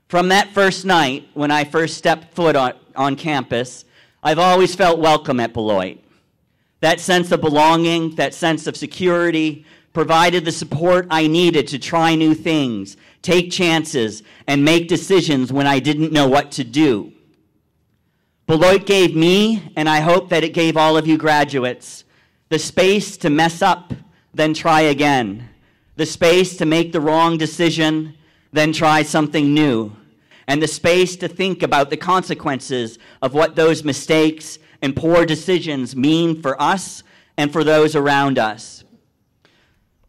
From that first night, when I first stepped foot on campus, I've always felt welcome at Beloit. That sense of belonging, that sense of security, provided the support I needed to try new things, take chances, and make decisions when I didn't know what to do. Beloit gave me, and I hope that it gave all of you graduates, the space to mess up, then try again. The space to make the wrong decision, then try something new. And the space to think about the consequences of what those mistakes and poor decisions mean for us and for those around us.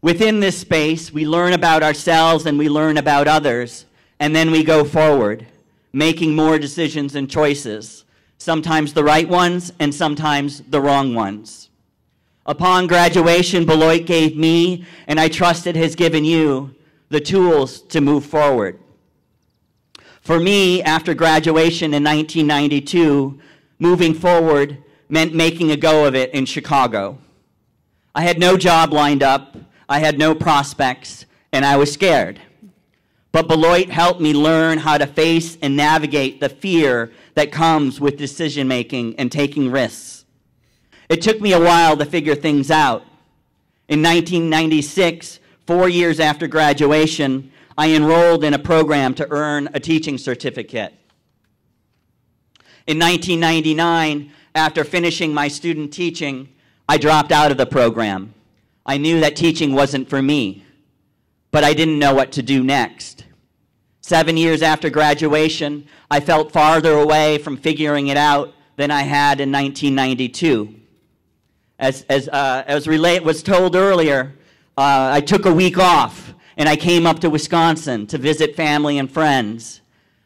Within this space, we learn about ourselves and we learn about others, and then we go forward, making more decisions and choices, sometimes the right ones and sometimes the wrong ones. Upon graduation, Beloit gave me, and I trust it has given you, the tools to move forward. For me, after graduation in 1992, moving forward meant making a go of it in Chicago. I had no job lined up, I had no prospects, and I was scared. But Beloit helped me learn how to face and navigate the fear that comes with decision-making and taking risks. It took me a while to figure things out. In 1996, 4 years after graduation, I enrolled in a program to earn a teaching certificate. In 1999, after finishing my student teaching, I dropped out of the program. I knew that teaching wasn't for me, but I didn't know what to do next. 7 years after graduation, I felt farther away from figuring it out than I had in 1992. As was told earlier, I took a week off and I came up to Wisconsin to visit family and friends.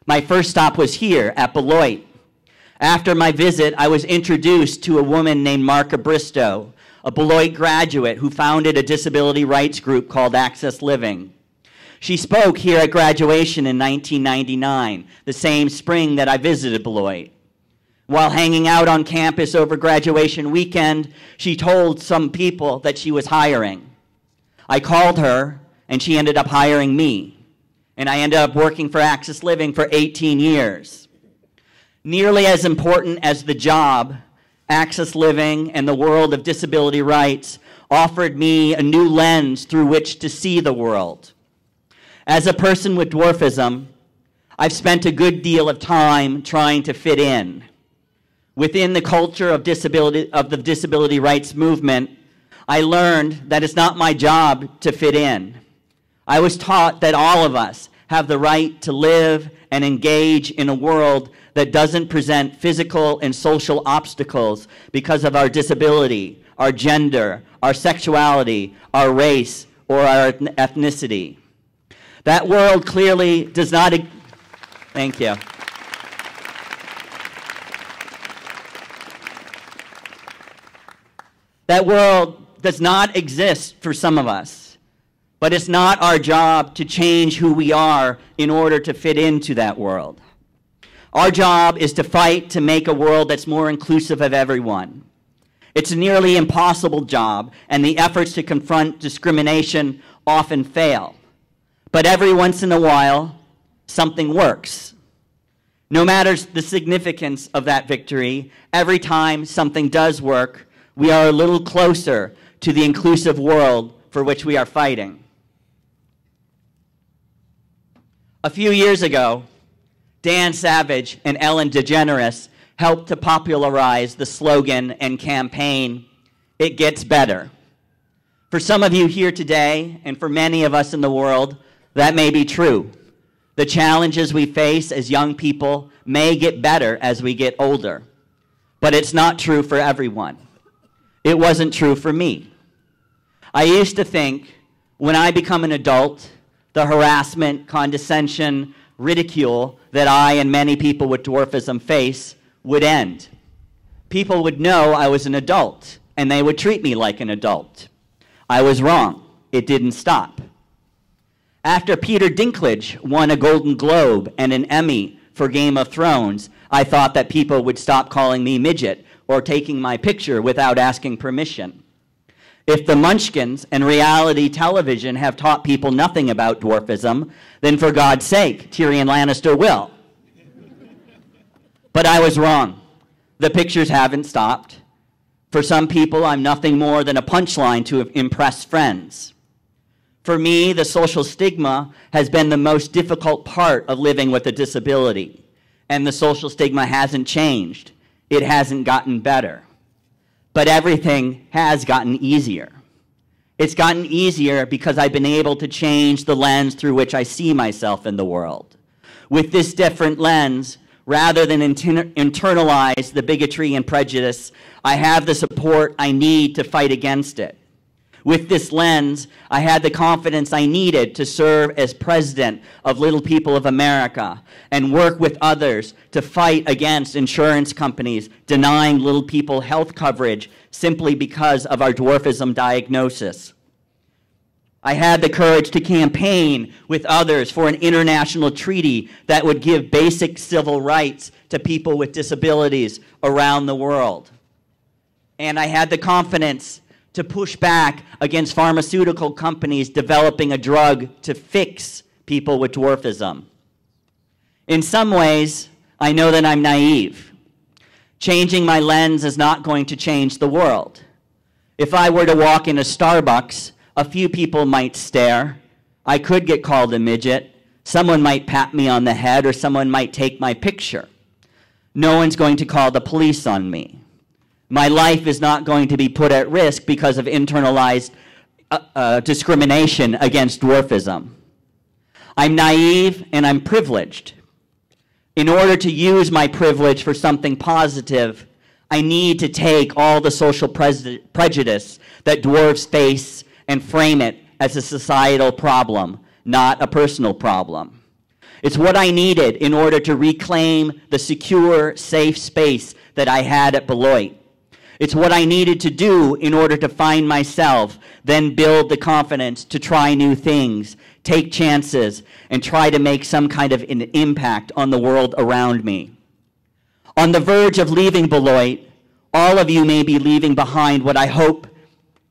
My first stop was here at Beloit. After my visit, I was introduced to a woman named Marka Bristow, a Beloit graduate who founded a disability rights group called Access Living. She spoke here at graduation in 1999, the same spring that I visited Beloit. While hanging out on campus over graduation weekend, she told some people that she was hiring. I called her, and she ended up hiring me. And I ended up working for Access Living for 18 years. Nearly as important as the job, Access Living and the world of disability rights offered me a new lens through which to see the world. As a person with dwarfism, I've spent a good deal of time trying to fit in. Within the culture of the disability rights movement, I learned that it's not my job to fit in. I was taught that all of us have the right to live and engage in a world that doesn't present physical and social obstacles because of our disability, our gender, our sexuality, our race, or our ethnicity. That world clearly does not... Thank you. That world does not exist for some of us, but it's not our job to change who we are in order to fit into that world. Our job is to fight to make a world that's more inclusive of everyone. It's a nearly impossible job, and the efforts to confront discrimination often fail. But every once in a while, something works. No matter the significance of that victory, every time something does work, we are a little closer to the inclusive world for which we are fighting. A few years ago, Dan Savage and Ellen DeGeneres helped to popularize the slogan and campaign, "It Gets Better." For some of you here today, and for many of us in the world, that may be true. The challenges we face as young people may get better as we get older. But it's not true for everyone. It wasn't true for me. I used to think when I become an adult, the harassment, condescension, ridicule that I and many people with dwarfism face would end. People would know I was an adult, and they would treat me like an adult. I was wrong. It didn't stop. After Peter Dinklage won a Golden Globe and an Emmy for Game of Thrones, I thought that people would stop calling me midget or taking my picture without asking permission. If the Munchkins and reality television have taught people nothing about dwarfism, then for God's sake, Tyrion Lannister will. But I was wrong. The pictures haven't stopped. For some people, I'm nothing more than a punchline to impress friends. For me, the social stigma has been the most difficult part of living with a disability. And the social stigma hasn't changed. It hasn't gotten better. But everything has gotten easier. It's gotten easier because I've been able to change the lens through which I see myself in the world. With this different lens, rather than internalize the bigotry and prejudice, I have the support I need to fight against it. With this lens, I had the confidence I needed to serve as president of Little People of America and work with others to fight against insurance companies denying little people health coverage simply because of our dwarfism diagnosis. I had the courage to campaign with others for an international treaty that would give basic civil rights to people with disabilities around the world. And I had the confidence to push back against pharmaceutical companies developing a drug to fix people with dwarfism. In some ways, I know that I'm naive. Changing my lens is not going to change the world. If I were to walk in a Starbucks, a few people might stare. I could get called a midget. Someone might pat me on the head, or someone might take my picture. No one's going to call the police on me. My life is not going to be put at risk because of internalized discrimination against dwarfism. I'm naive and I'm privileged. In order to use my privilege for something positive, I need to take all the social prejudice that dwarfs face and frame it as a societal problem, not a personal problem. It's what I needed in order to reclaim the secure, safe space that I had at Beloit. It's what I needed to do in order to find myself, then build the confidence to try new things, take chances, and try to make some kind of an impact on the world around me. On the verge of leaving Beloit, all of you may be leaving behind what I hope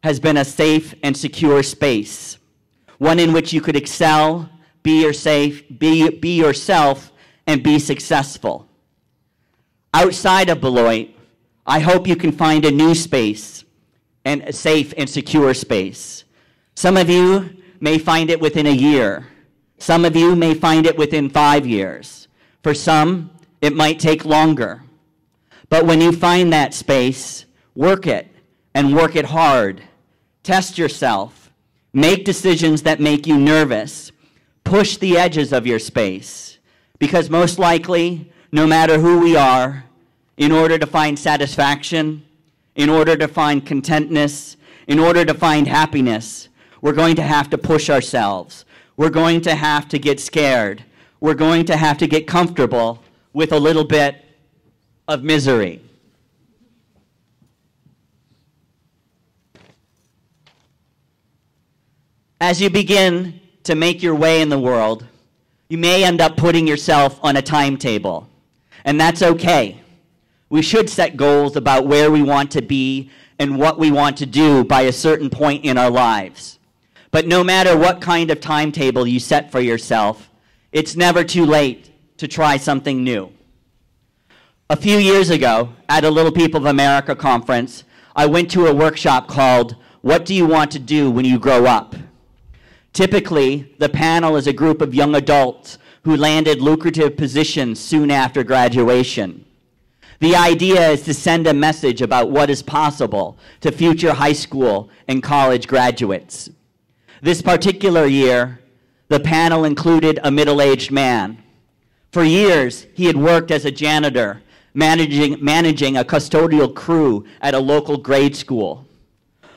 has been a safe and secure space, one in which you could excel, be yourself, and be successful. Outside of Beloit, I hope you can find a new space, and a safe and secure space. Some of you may find it within a year. Some of you may find it within 5 years. For some, it might take longer. But when you find that space, work it, and work it hard. Test yourself. Make decisions that make you nervous. Push the edges of your space. Because most likely, no matter who we are, in order to find satisfaction, in order to find contentness, in order to find happiness, we're going to have to push ourselves. We're going to have to get scared. We're going to have to get comfortable with a little bit of misery. As you begin to make your way in the world, you may end up putting yourself on a timetable, and that's okay. We should set goals about where we want to be and what we want to do by a certain point in our lives. But no matter what kind of timetable you set for yourself, it's never too late to try something new. A few years ago, at a Little People of America conference, I went to a workshop called What Do You Want to Do When You Grow Up? Typically, the panel is a group of young adults who landed lucrative positions soon after graduation. The idea is to send a message about what is possible to future high school and college graduates. This particular year, the panel included a middle-aged man. For years, he had worked as a janitor, managing a custodial crew at a local grade school.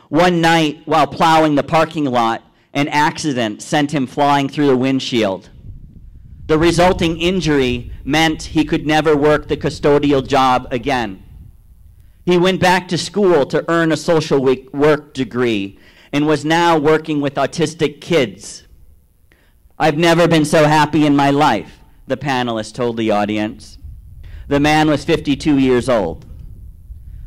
One night, while plowing the parking lot, an accident sent him flying through the windshield. The resulting injury meant he could never work the custodial job again. He went back to school to earn a social work degree and was now working with autistic kids. I've never been so happy in my life, the panelist told the audience. The man was 52 years old.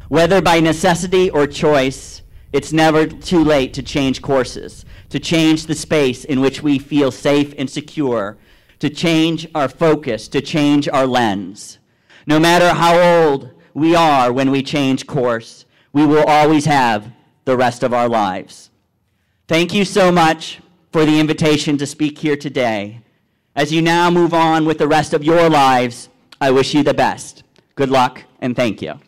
Whether by necessity or choice, it's never too late to change courses, to change the space in which we feel safe and secure, to change our focus, to change our lens. No matter how old we are when we change course, we will always have the rest of our lives. Thank you so much for the invitation to speak here today. As you now move on with the rest of your lives, I wish you the best. Good luck, and thank you.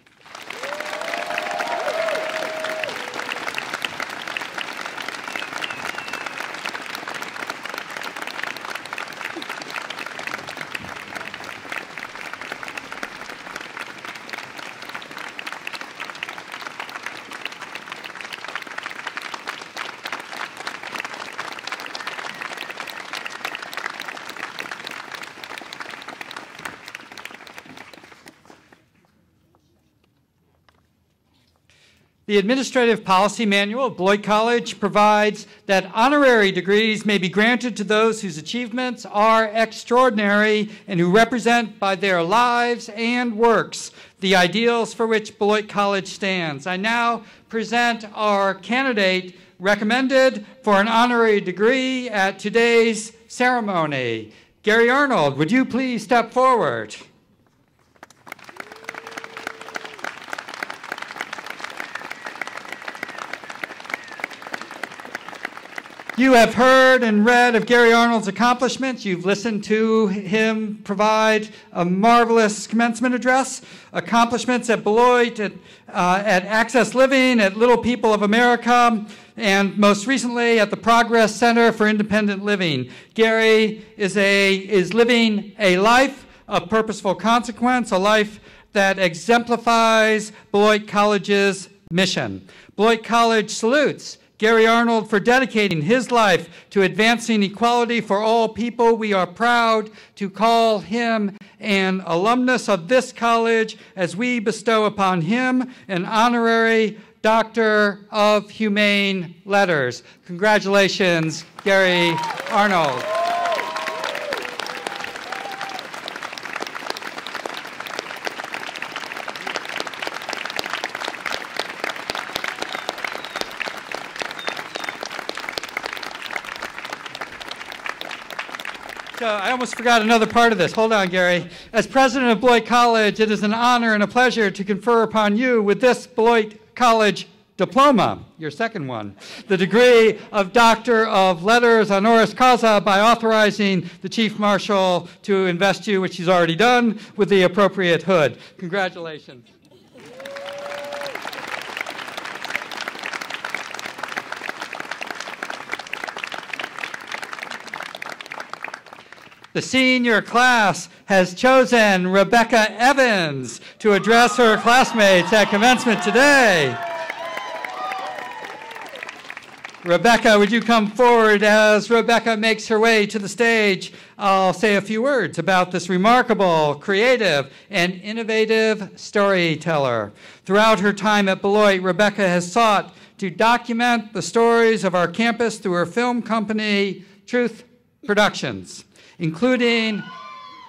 The Administrative Policy Manual of Beloit College provides that honorary degrees may be granted to those whose achievements are extraordinary and who represent by their lives and works the ideals for which Beloit College stands. I now present our candidate recommended for an honorary degree at today's ceremony. Gary Arnold, would you please step forward? You have heard and read of Gary Arnold's accomplishments. You've listened to him provide a marvelous commencement address, accomplishments at Beloit, at Access Living, at Little People of America, and most recently at the Progress Center for Independent Living. Gary is living a life of purposeful consequence, a life that exemplifies Beloit College's mission. Beloit College salutes Gary Arnold for dedicating his life to advancing equality for all people. We are proud to call him an alumnus of this college as we bestow upon him an honorary Doctor of Humane Letters. Congratulations, Gary Arnold. So I almost forgot another part of this. Hold on, Gary. As president of Beloit College, it is an honor and a pleasure to confer upon you with this Beloit College diploma, your second one, the degree of Doctor of Letters honoris causa, by authorizing the Chief Marshal to invest you, which he's already done, with the appropriate hood. Congratulations. The senior class has chosen Rebecca Evans to address her classmates at commencement today. Rebecca, would you come forward? As Rebecca makes her way to the stage, I'll say a few words about this remarkable, creative, and innovative storyteller. Throughout her time at Beloit, Rebecca has sought to document the stories of our campus through her film company, Truth Productions, including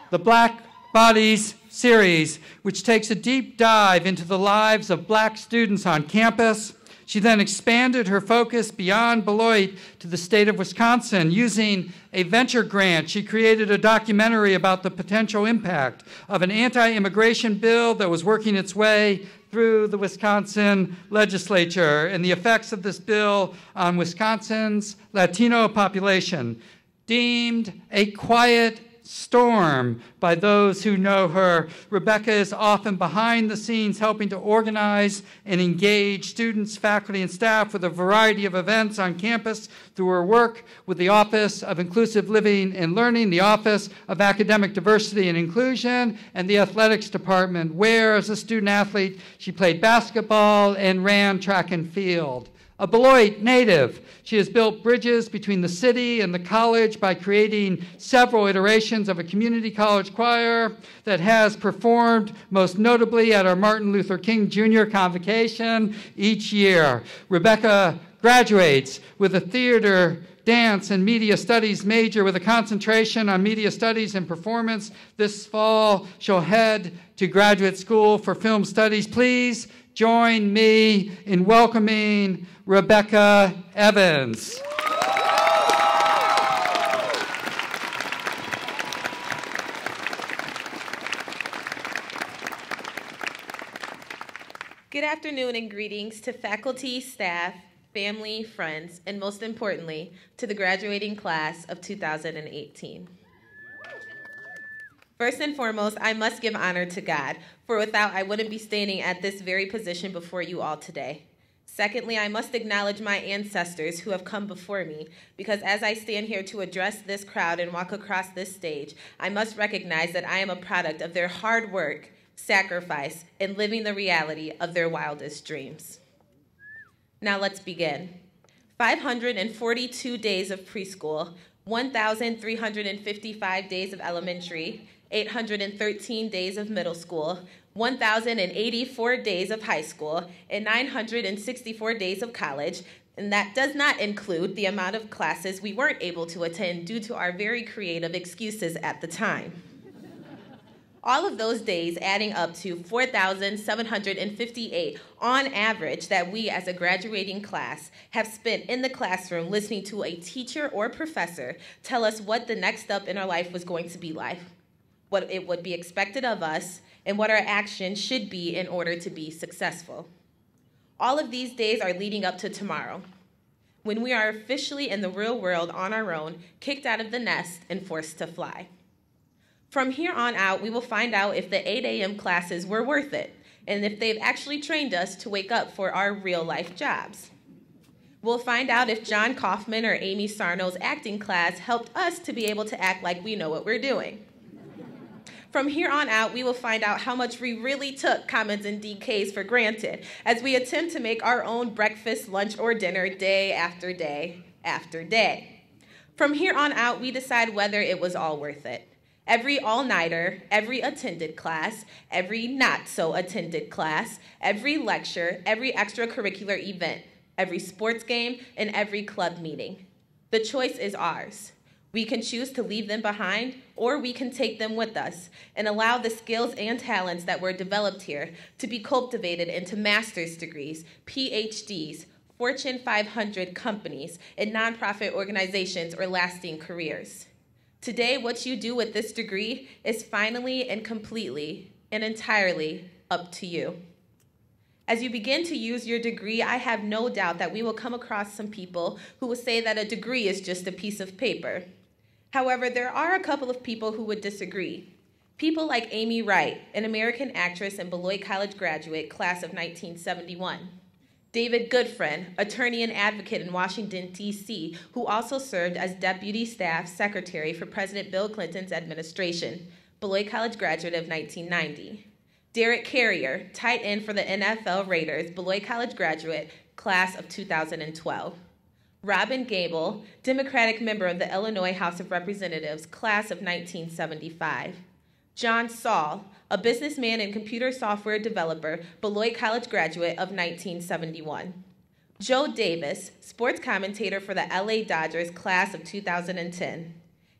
the Black Bodies series, which takes a deep dive into the lives of Black students on campus. She then expanded her focus beyond Beloit to the state of Wisconsin. Using a venture grant, she created a documentary about the potential impact of an anti-immigration bill that was working its way through the Wisconsin legislature and the effects of this bill on Wisconsin's Latino population. Deemed a quiet storm by those who know her, Rebecca is often behind the scenes helping to organize and engage students, faculty, and staff with a variety of events on campus through her work with the Office of Inclusive Living and Learning, the Office of Academic Diversity and Inclusion, and the Athletics Department, where, as a student athlete, she played basketball and ran track and field. A Beloit native, she has built bridges between the city and the college by creating several iterations of a community college choir that has performed most notably at our Martin Luther King Jr. convocation each year. Rebecca graduates with a theater, dance, and media studies major with a concentration on media studies and performance. This fall, she'll head to graduate school for film studies. Please join me in welcoming Rebecca Evans. Good afternoon and greetings to faculty, staff, family, friends, and most importantly, to the graduating class of 2018. First and foremost, I must give honor to God, for without I wouldn't be standing at this very position before you all today. Secondly, I must acknowledge my ancestors who have come before me, because as I stand here to address this crowd and walk across this stage, I must recognize that I am a product of their hard work, sacrifice, and living the reality of their wildest dreams. Now let's begin. 542 days of preschool, 1,355 days of elementary, 813 days of middle school, 1,084 days of high school, and 964 days of college, and that does not include the amount of classes we weren't able to attend due to our very creative excuses at the time. All of those days adding up to 4,758 on average that we as a graduating class have spent in the classroom listening to a teacher or professor tell us what the next step in our life was going to be like, what it would be expected of us, and what our actions should be in order to be successful. All of these days are leading up to tomorrow, when we are officially in the real world on our own, kicked out of the nest, and forced to fly. From here on out, we will find out if the 8 a.m. classes were worth it, and if they've actually trained us to wake up for our real-life jobs. We'll find out if John Kaufman or Amy Sarno's acting class helped us to be able to act like we know what we're doing. From here on out, we will find out how much we really took Commons and DKs for granted as we attempt to make our own breakfast, lunch, or dinner day after day after day. From here on out, we decide whether it was all worth it. Every all-nighter, every attended class, every not-so-attended class, every lecture, every extracurricular event, every sports game, and every club meeting. The choice is ours. We can choose to leave them behind, or we can take them with us and allow the skills and talents that were developed here to be cultivated into master's degrees, PhDs, Fortune 500 companies, and nonprofit organizations or lasting careers. Today, what you do with this degree is finally and completely and entirely up to you. As you begin to use your degree, I have no doubt that we will come across some people who will say that a degree is just a piece of paper. However, there are a couple of people who would disagree. People like Amy Wright, an American actress and Beloit College graduate, class of 1971. David Goodfriend, attorney and advocate in Washington, D.C., who also served as Deputy Staff Secretary for President Bill Clinton's administration, Beloit College graduate of 1990. Derek Carrier, tight end for the NFL Raiders, Beloit College graduate, class of 2012. Robin Gable, Democratic member of the Illinois House of Representatives, class of 1975. John Saul, a businessman and computer software developer, Beloit College graduate of 1971. Joe Davis, sports commentator for the LA Dodgers, class of 2010.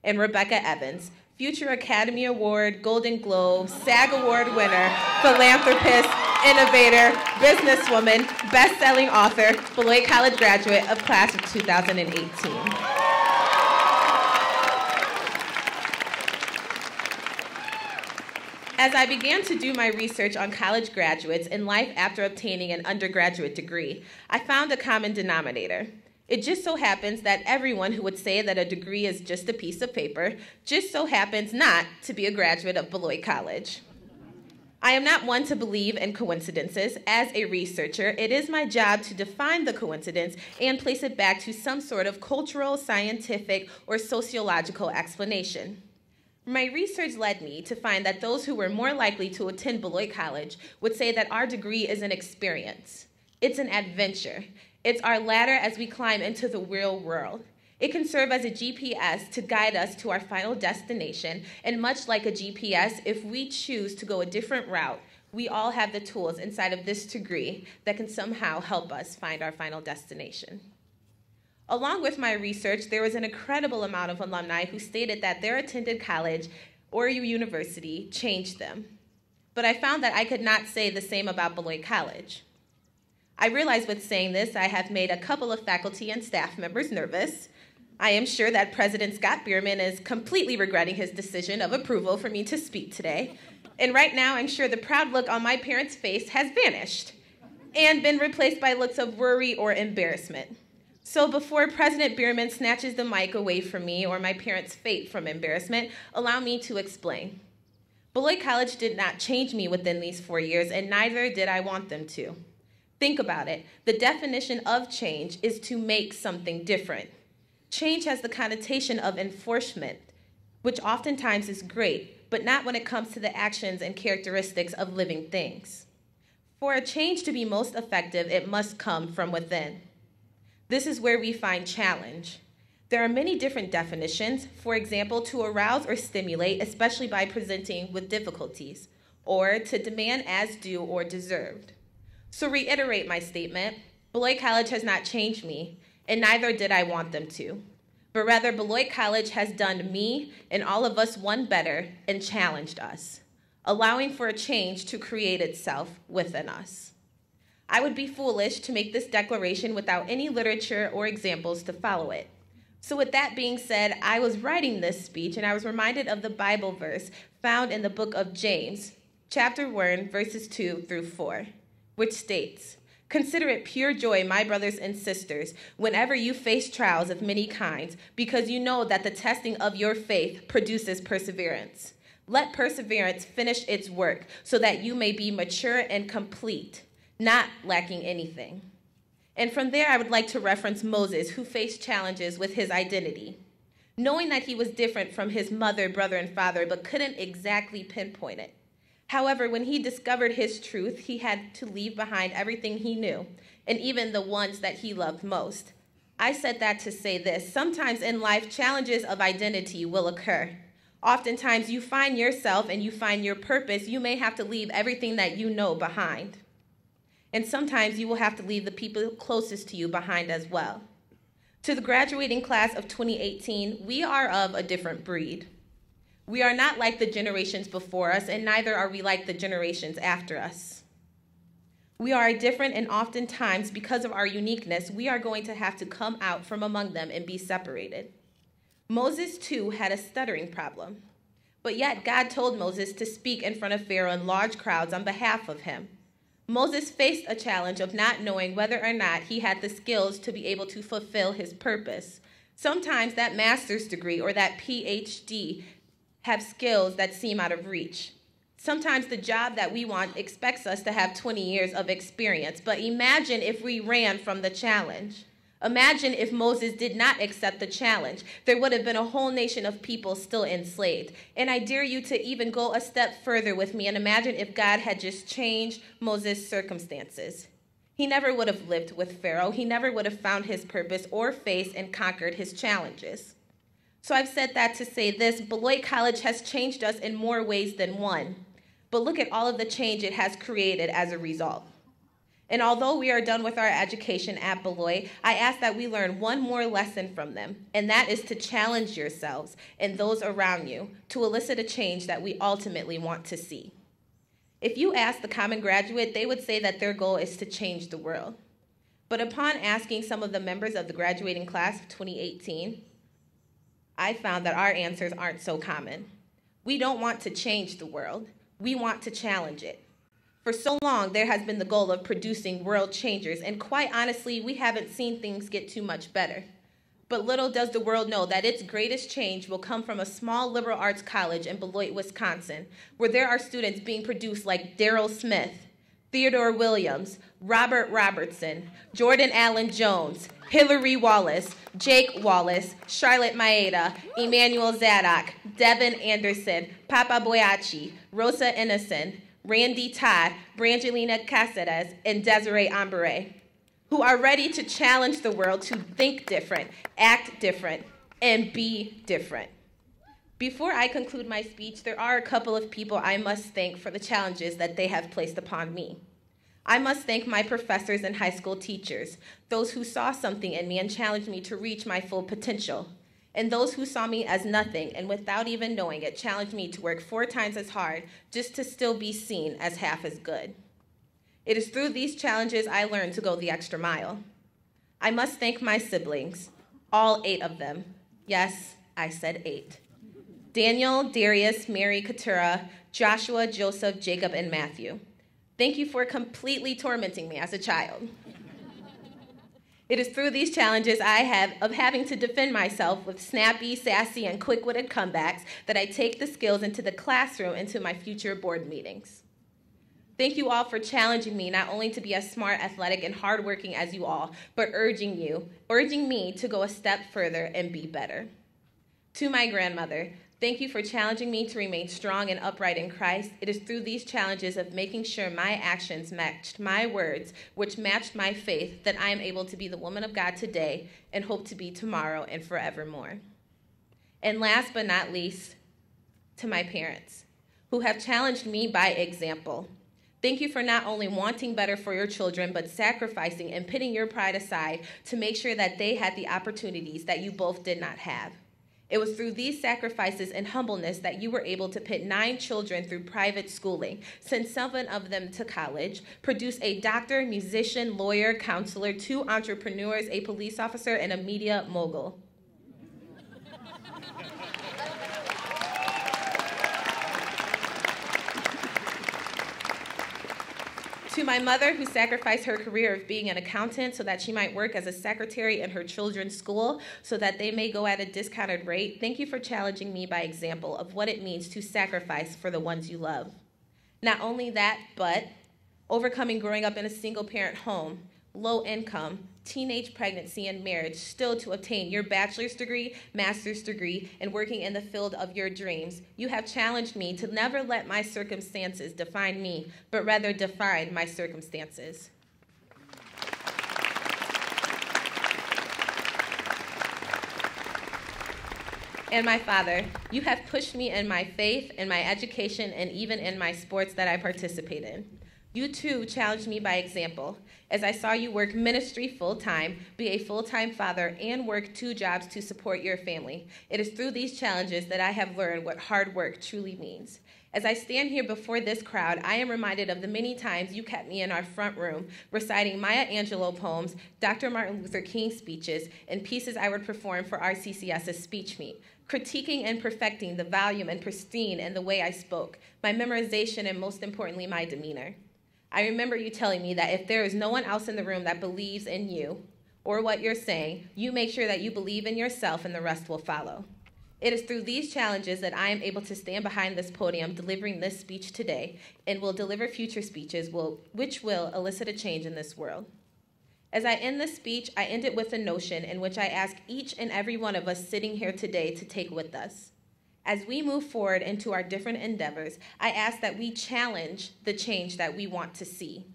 And Rebecca Evans, future Academy Award, Golden Globe, SAG Award winner, philanthropist, innovator, businesswoman, best-selling author, Beloit College graduate of class of 2018. As I began to do my research on college graduates and life after obtaining an undergraduate degree, I found a common denominator. It just so happens that everyone who would say that a degree is just a piece of paper just so happens not to be a graduate of Beloit College. I am not one to believe in coincidences. As a researcher, it is my job to define the coincidence and place it back to some sort of cultural, scientific, or sociological explanation. My research led me to find that those who were more likely to attend Beloit College would say that our degree is an experience. It's an adventure. It's our ladder as we climb into the real world. It can serve as a GPS to guide us to our final destination, and much like a GPS, if we choose to go a different route, we all have the tools inside of this degree that can somehow help us find our final destination. Along with my research, there was an incredible amount of alumni who stated that their attended college or university changed them. But I found that I could not say the same about Beloit College. I realize with saying this, I have made a couple of faculty and staff members nervous. I am sure that President Scott Bierman is completely regretting his decision of approval for me to speak today. And right now, I'm sure the proud look on my parents' face has vanished and been replaced by looks of worry or embarrassment. So before President Bierman snatches the mic away from me or my parents' fate from embarrassment, allow me to explain. Beloit College did not change me within these 4 years, and neither did I want them to. Think about it. The definition of change is to make something different. Change has the connotation of enforcement, which oftentimes is great, but not when it comes to the actions and characteristics of living things. For a change to be most effective, it must come from within. This is where we find challenge. There are many different definitions, for example, to arouse or stimulate, especially by presenting with difficulties, or to demand as due or deserved. So reiterate my statement, Beloit College has not changed me, and neither did I want them to. But rather, Beloit College has done me and all of us one better and challenged us, allowing for a change to create itself within us. I would be foolish to make this declaration without any literature or examples to follow it. So with that being said, I was writing this speech and I was reminded of the Bible verse found in the book of James, chapter 1, verses 2 through 4, which states, Consider it pure joy, my brothers and sisters, whenever you face trials of many kinds, because you know that the testing of your faith produces perseverance. Let perseverance finish its work so that you may be mature and complete, not lacking anything. And from there, I would like to reference Moses, who faced challenges with his identity, knowing that he was different from his mother, brother, and father, but couldn't exactly pinpoint it. However, when he discovered his truth, he had to leave behind everything he knew, and even the ones that he loved most. I said that to say this: sometimes in life, challenges of identity will occur. Oftentimes, you find yourself and you find your purpose, you may have to leave everything that you know behind. And sometimes you will have to leave the people closest to you behind as well. To the graduating class of 2018, we are of a different breed. We are not like the generations before us, and neither are we like the generations after us. We are different, and oftentimes, because of our uniqueness, we are going to have to come out from among them and be separated. Moses, too, had a stuttering problem, but yet God told Moses to speak in front of Pharaoh and large crowds on behalf of him. Moses faced a challenge of not knowing whether or not he had the skills to be able to fulfill his purpose. Sometimes that master's degree or that PhD have skills that seem out of reach. Sometimes the job that we want expects us to have 20 years of experience, but imagine if we ran from the challenge. Imagine if Moses did not accept the challenge. There would have been a whole nation of people still enslaved. And I dare you to even go a step further with me and imagine if God had just changed Moses' circumstances. He never would have lived with Pharaoh. He never would have found his purpose or faced and conquered his challenges. So I've said that to say this: Beloit College has changed us in more ways than one. But look at all of the change it has created as a result. And although we are done with our education at Beloit, I ask that we learn one more lesson from them, and that is to challenge yourselves and those around you to elicit a change that we ultimately want to see. If you ask the common graduate, they would say that their goal is to change the world. But upon asking some of the members of the graduating class of 2018, I found that our answers aren't so common. We don't want to change the world. We want to challenge it. For so long, there has been the goal of producing world changers, and quite honestly, we haven't seen things get too much better. But little does the world know that its greatest change will come from a small liberal arts college in Beloit, Wisconsin, where there are students being produced like Daryl Smith, Theodore Williams, Robert Robertson, Jordan Allen Jones, Hillary Wallace, Jake Wallace, Charlotte Maeda, Emmanuel Zadok, Devin Anderson, Papa Boyachi, Rosa Innocent, Randy Todd, Brangelina Caceres, and Desiree Ambere, who are ready to challenge the world to think different, act different, and be different. Before I conclude my speech, there are a couple of people I must thank for the challenges that they have placed upon me. I must thank my professors and high school teachers, those who saw something in me and challenged me to reach my full potential, and those who saw me as nothing and without even knowing it challenged me to work 4 times as hard just to still be seen as half as good. It is through these challenges I learned to go the extra mile. I must thank my siblings, all 8 of them. Yes, I said 8. Daniel, Darius, Mary, Keturah, Joshua, Joseph, Jacob, and Matthew. Thank you for completely tormenting me as a child. It is through these challenges I have of having to defend myself with snappy, sassy, and quick-witted comebacks that I take the skills into the classroom into my future board meetings. Thank you all for challenging me not only to be as smart, athletic, and hardworking as you all, but urging me to go a step further and be better. To my grandmother, thank you for challenging me to remain strong and upright in Christ. It is through these challenges of making sure my actions matched my words, which matched my faith, that I am able to be the woman of God today and hope to be tomorrow and forevermore. And last but not least, to my parents, who have challenged me by example. Thank you for not only wanting better for your children, but sacrificing and putting your pride aside to make sure that they had the opportunities that you both did not have. It was through these sacrifices and humbleness that you were able to put 9 children through private schooling, send 7 of them to college, produce a doctor, musician, lawyer, counselor, 2 entrepreneurs, a police officer, and a media mogul. To my mother, who sacrificed her career of being an accountant so that she might work as a secretary in her children's school so that they may go at a discounted rate, thank you for challenging me by example of what it means to sacrifice for the ones you love. Not only that, but overcoming growing up in a single-parent home, low income, teenage pregnancy, and marriage, still to obtain your bachelor's degree, master's degree, and working in the field of your dreams. You have challenged me to never let my circumstances define me, but rather define my circumstances. And my father, you have pushed me in my faith, in my education, and even in my sports that I participate in. You too challenged me by example, as I saw you work ministry full-time, be a full-time father, and work 2 jobs to support your family. It is through these challenges that I have learned what hard work truly means. As I stand here before this crowd, I am reminded of the many times you kept me in our front room, reciting Maya Angelou poems, Dr. Martin Luther King speeches, and pieces I would perform for RCCS's speech meet, critiquing and perfecting the volume and pristine in the way I spoke, my memorization, and most importantly, my demeanor. I remember you telling me that if there is no one else in the room that believes in you or what you're saying, you make sure that you believe in yourself and the rest will follow. It is through these challenges that I am able to stand behind this podium delivering this speech today and will deliver future speeches which will elicit a change in this world. As I end this speech, I end it with a notion in which I ask each and every one of us sitting here today to take with us. As we move forward into our different endeavors, I ask that we challenge the change that we want to see.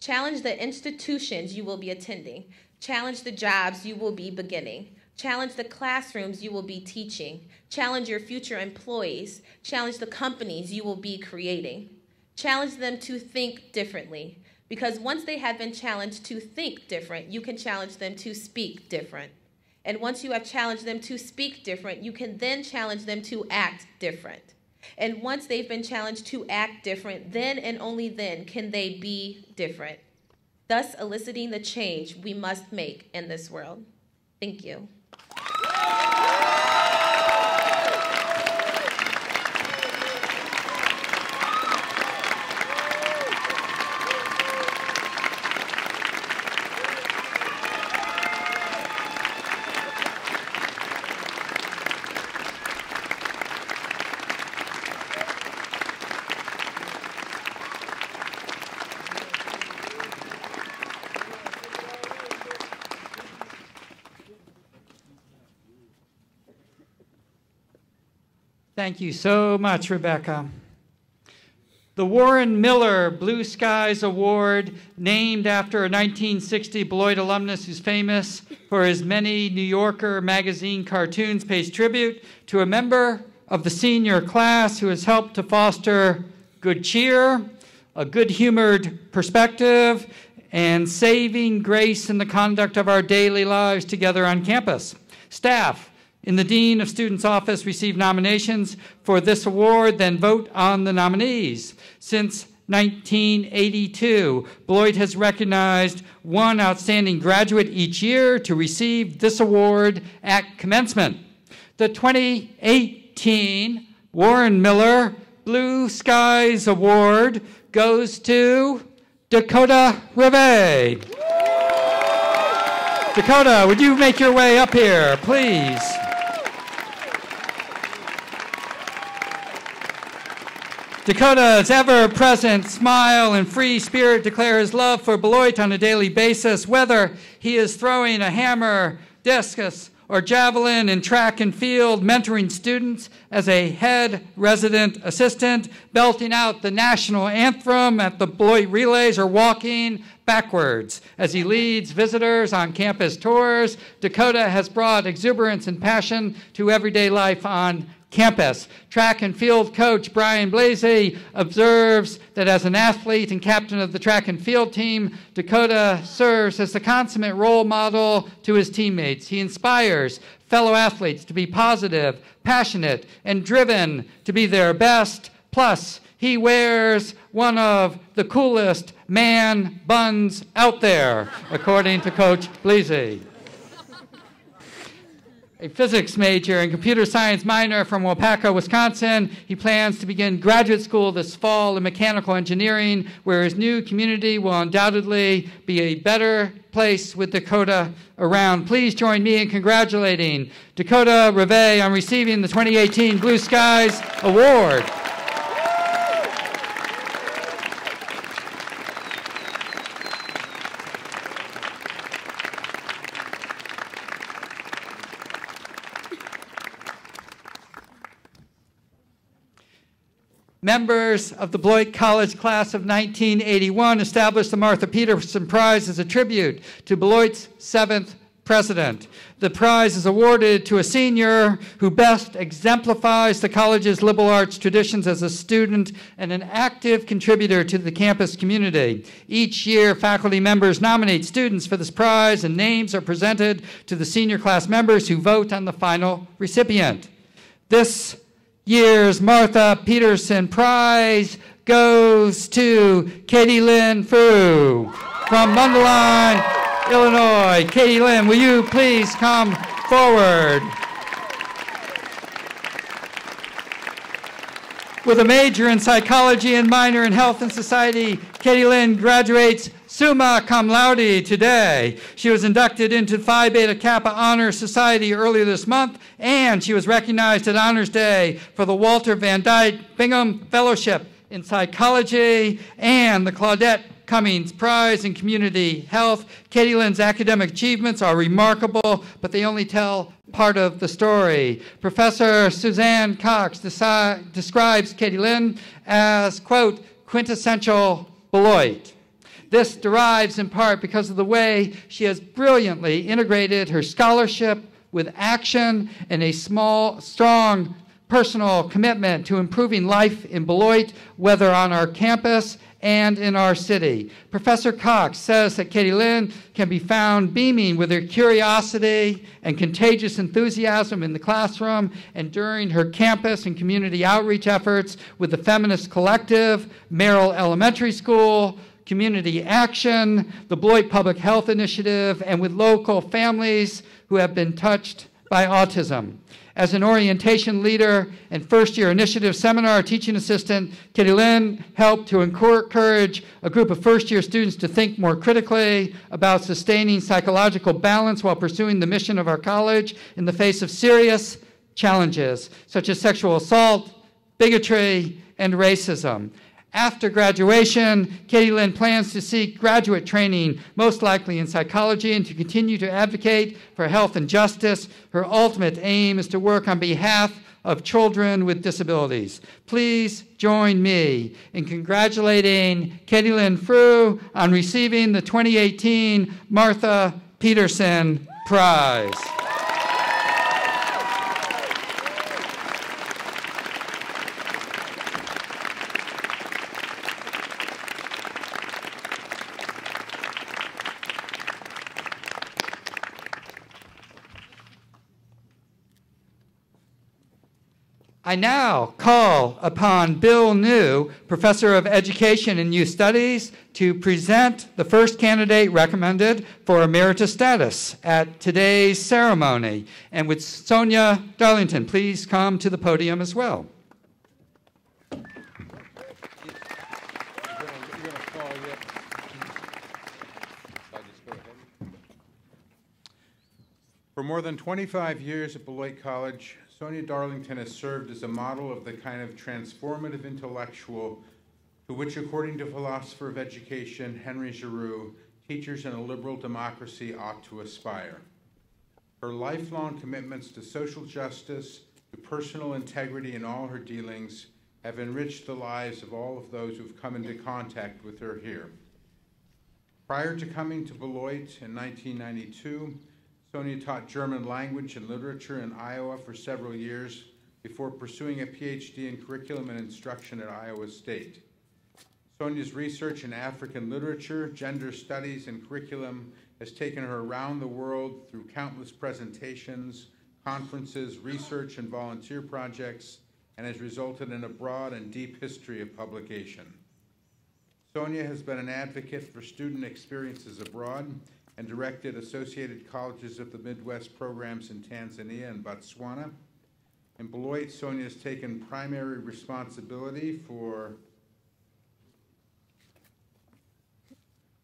Challenge the institutions you will be attending. Challenge the jobs you will be beginning. Challenge the classrooms you will be teaching. Challenge your future employees. Challenge the companies you will be creating. Challenge them to think differently. Because once they have been challenged to think different, you can challenge them to speak different. And once you have challenged them to speak different, you can then challenge them to act different. And once they've been challenged to act different, then and only then can they be different, thus eliciting the change we must make in this world. Thank you. Thank you so much, Rebecca. The Warren Miller Blue Skies Award, named after a 1960 Beloit alumnus who's famous for his many New Yorker magazine cartoons, pays tribute to a member of the senior class who has helped to foster good cheer, a good-humored perspective, and saving grace in the conduct of our daily lives together on campus. Staff in the Dean of Students' office receive nominations for this award, then vote on the nominees. Since 1982, Beloit has recognized one outstanding graduate each year to receive this award at commencement. The 2018 Warren Miller Blue Skies Award goes to Dakota Rive. Dakota, would you make your way up here, please? Dakota's ever-present smile and free spirit declare his love for Beloit on a daily basis, whether he is throwing a hammer, discus, or javelin in track and field, mentoring students as a head resident assistant, belting out the national anthem at the Beloit relays, or walking backwards as he leads visitors on campus tours. Dakota has brought exuberance and passion to everyday life on campus. Track and field coach Brian Blasey observes that as an athlete and captain of the track and field team, Dakota serves as the consummate role model to his teammates. He inspires fellow athletes to be positive, passionate, and driven to be their best. Plus, he wears one of the coolest man buns out there, according to Coach Blasey. a physics major and computer science minor from Waupaca, Wisconsin. He plans to begin graduate school this fall in mechanical engineering, where his new community will undoubtedly be a better place with Dakota around. Please join me in congratulating Dakota Reve on receiving the 2018 Blue Skies Award. Members of the Beloit College class of 1981 established the Martha Peterson Prize as a tribute to Beloit's 7th president. The prize is awarded to a senior who best exemplifies the college's liberal arts traditions as a student and an active contributor to the campus community. Each year, faculty members nominate students for this prize, and names are presented to the senior class members who vote on the final recipient. This year's Martha Peterson Prize goes to Katie Lynn Fu from Mundelein, Illinois. Katie Lynn, will you please come forward? With a major in psychology and minor in health and society, Katie Lynn graduates summa cum laude today. She was inducted into Phi Beta Kappa Honor Society earlier this month, and she was recognized at Honors Day for the Walter Van Dyke Bingham Fellowship in Psychology and the Claudette Cummings Prize in Community Health. Katie Lynn's academic achievements are remarkable, but they only tell part of the story. Professor Suzanne Cox describes Katie Lynn as, quote, quintessential Beloit. This derives in part because of the way she has brilliantly integrated her scholarship with action and a strong personal commitment to improving life in Beloit, whether on our campus and in our city. Professor Cox says that Katie Lynn can be found beaming with her curiosity and contagious enthusiasm in the classroom and during her campus and community outreach efforts with the Feminist Collective, Merrill Elementary School, Community Action, the Beloit Public Health Initiative, and with local families who have been touched by autism. As an orientation leader and first-year initiative seminar teaching assistant, Katie Lynn helped to encourage a group of first-year students to think more critically about sustaining psychological balance while pursuing the mission of our college in the face of serious challenges, such as sexual assault, bigotry, and racism. After graduation, Katie Lynn plans to seek graduate training, most likely in psychology, and to continue to advocate for health and justice. Her ultimate aim is to work on behalf of children with disabilities. Please join me in congratulating Katie Lynn Fu on receiving the 2018 Martha Peterson Prize. I now call upon Bill New, Professor of Education and Youth Studies, to present the first candidate recommended for emeritus status at today's ceremony. And would Sonia Darlington please come to the podium as well? For more than 25 years at Beloit College, Sonia Darlington has served as a model of the kind of transformative intellectual to which, according to philosopher of education Henry Giroux, teachers in a liberal democracy ought to aspire. Her lifelong commitments to social justice, to personal integrity in all her dealings, have enriched the lives of all of those who've come into contact with her here. Prior to coming to Beloit in 1992, Sonia taught German language and literature in Iowa for several years before pursuing a PhD in curriculum and instruction at Iowa State. Sonia's research in African literature, gender studies, and curriculum has taken her around the world through countless presentations, conferences, research, and volunteer projects, and has resulted in a broad and deep history of publication. Sonia has been an advocate for student experiences abroad, and directed Associated Colleges of the Midwest programs in Tanzania and Botswana. In Beloit, Sonia has taken primary responsibility for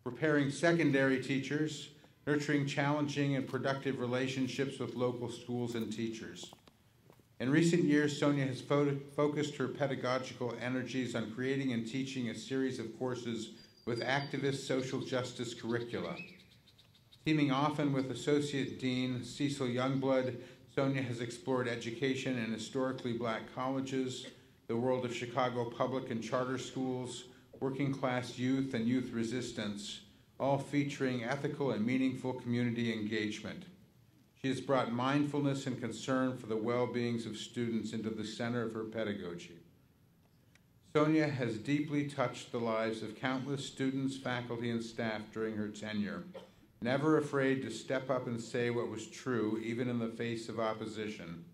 preparing secondary teachers, nurturing challenging and productive relationships with local schools and teachers. In recent years, Sonia has focused her pedagogical energies on creating and teaching a series of courses with activist social justice curricula. Teaming often with Associate Dean Cecil Youngblood, Sonia has explored education in historically black colleges, the world of Chicago public and charter schools, working class youth, and youth resistance, all featuring ethical and meaningful community engagement. She has brought mindfulness and concern for the well-beings of students into the center of her pedagogy. Sonia has deeply touched the lives of countless students, faculty, and staff during her tenure, never afraid to step up and say what was true, even in the face of opposition.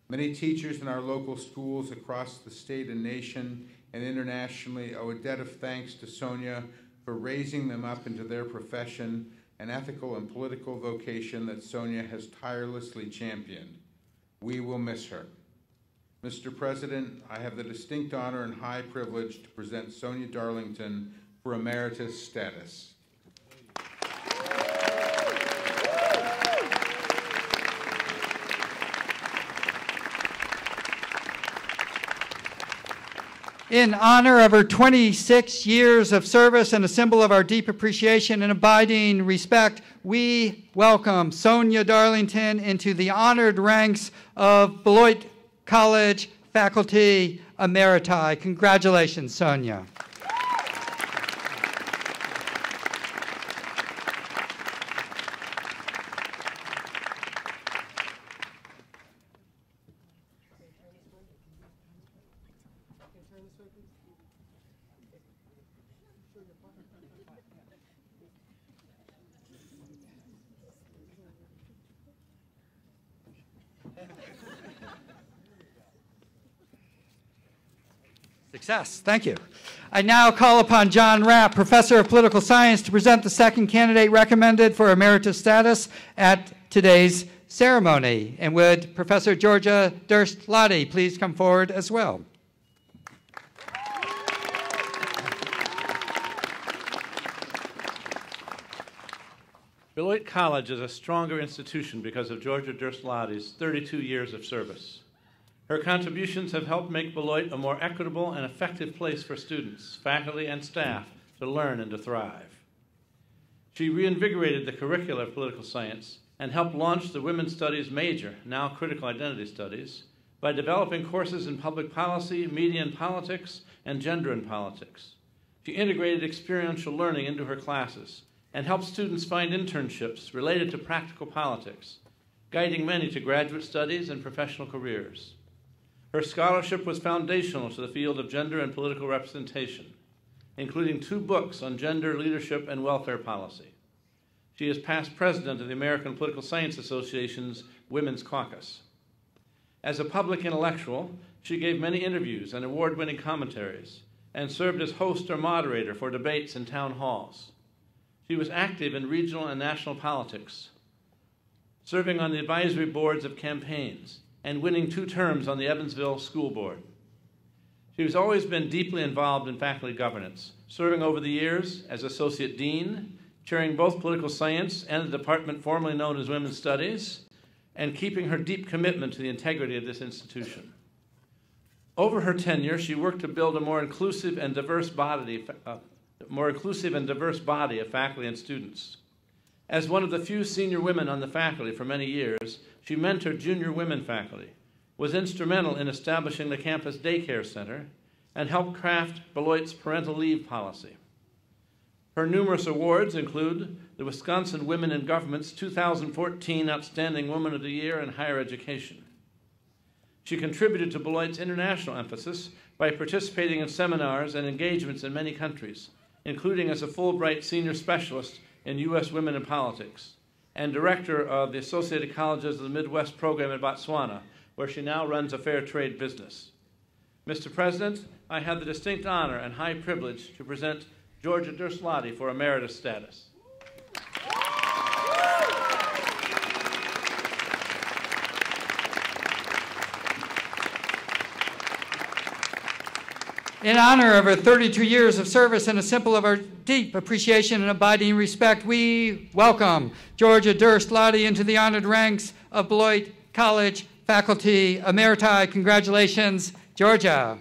Many teachers in our local schools across the state and nation and internationally owe a debt of thanks to Sonia for raising them up into their profession, an ethical and political vocation that Sonia has tirelessly championed. We will miss her. Mr. President, I have the distinct honor and high privilege to present Sonia Darlington for emeritus status. In honor of her 26 years of service and a symbol of our deep appreciation and abiding respect, we welcome Sonia Darlington into the honored ranks of Beloit College Faculty Emeriti. Congratulations, Sonia. Success. Thank you. I now call upon John Rapp, Professor of Political Science, to present the second candidate recommended for emeritus status at today's ceremony. And would Professor Georgia Durst-Lottie please come forward as well? Beloit College is a stronger institution because of Georgia Durst-Lottie's 32 years of service. Her contributions have helped make Beloit a more equitable and effective place for students, faculty, and staff to learn and to thrive. She reinvigorated the curricula of political science and helped launch the Women's Studies major, now Critical Identity Studies, by developing courses in public policy, media and politics, and gender and politics. She integrated experiential learning into her classes and helped students find internships related to practical politics, guiding many to graduate studies and professional careers. Her scholarship was foundational to the field of gender and political representation, including 2 books on gender, leadership, and welfare policy. She is past president of the American Political Science Association's Women's Caucus. As a public intellectual, she gave many interviews and award-winning commentaries and served as host or moderator for debates and town halls. She was active in regional and national politics, serving on the advisory boards of campaigns and winning 2 terms on the Evansville School Board. She has always been deeply involved in faculty governance, serving over the years as Associate Dean, chairing both political science and the department formerly known as Women's Studies, and keeping her deep commitment to the integrity of this institution. Over her tenure, she worked to build a more inclusive and diverse body of faculty and students. As one of the few senior women on the faculty for many years, she mentored junior women faculty, was instrumental in establishing the campus daycare center, and helped craft Beloit's parental leave policy. Her numerous awards include the Wisconsin Women in Government's 2014 Outstanding Woman of the Year in Higher Education. She contributed to Beloit's international emphasis by participating in seminars and engagements in many countries, including as a Fulbright Senior Specialist in U.S. Women in Politics, and director of the Associated Colleges of the Midwest program in Botswana, where she now runs a fair trade business. Mr. President, I have the distinct honor and high privilege to present Georgia Durst-Lottie for emeritus status. In honor of her 32 years of service and a symbol of our deep appreciation and abiding respect, we welcome Georgia Durst Lottie into the honored ranks of Beloit College Faculty Emeriti. Congratulations, Georgia.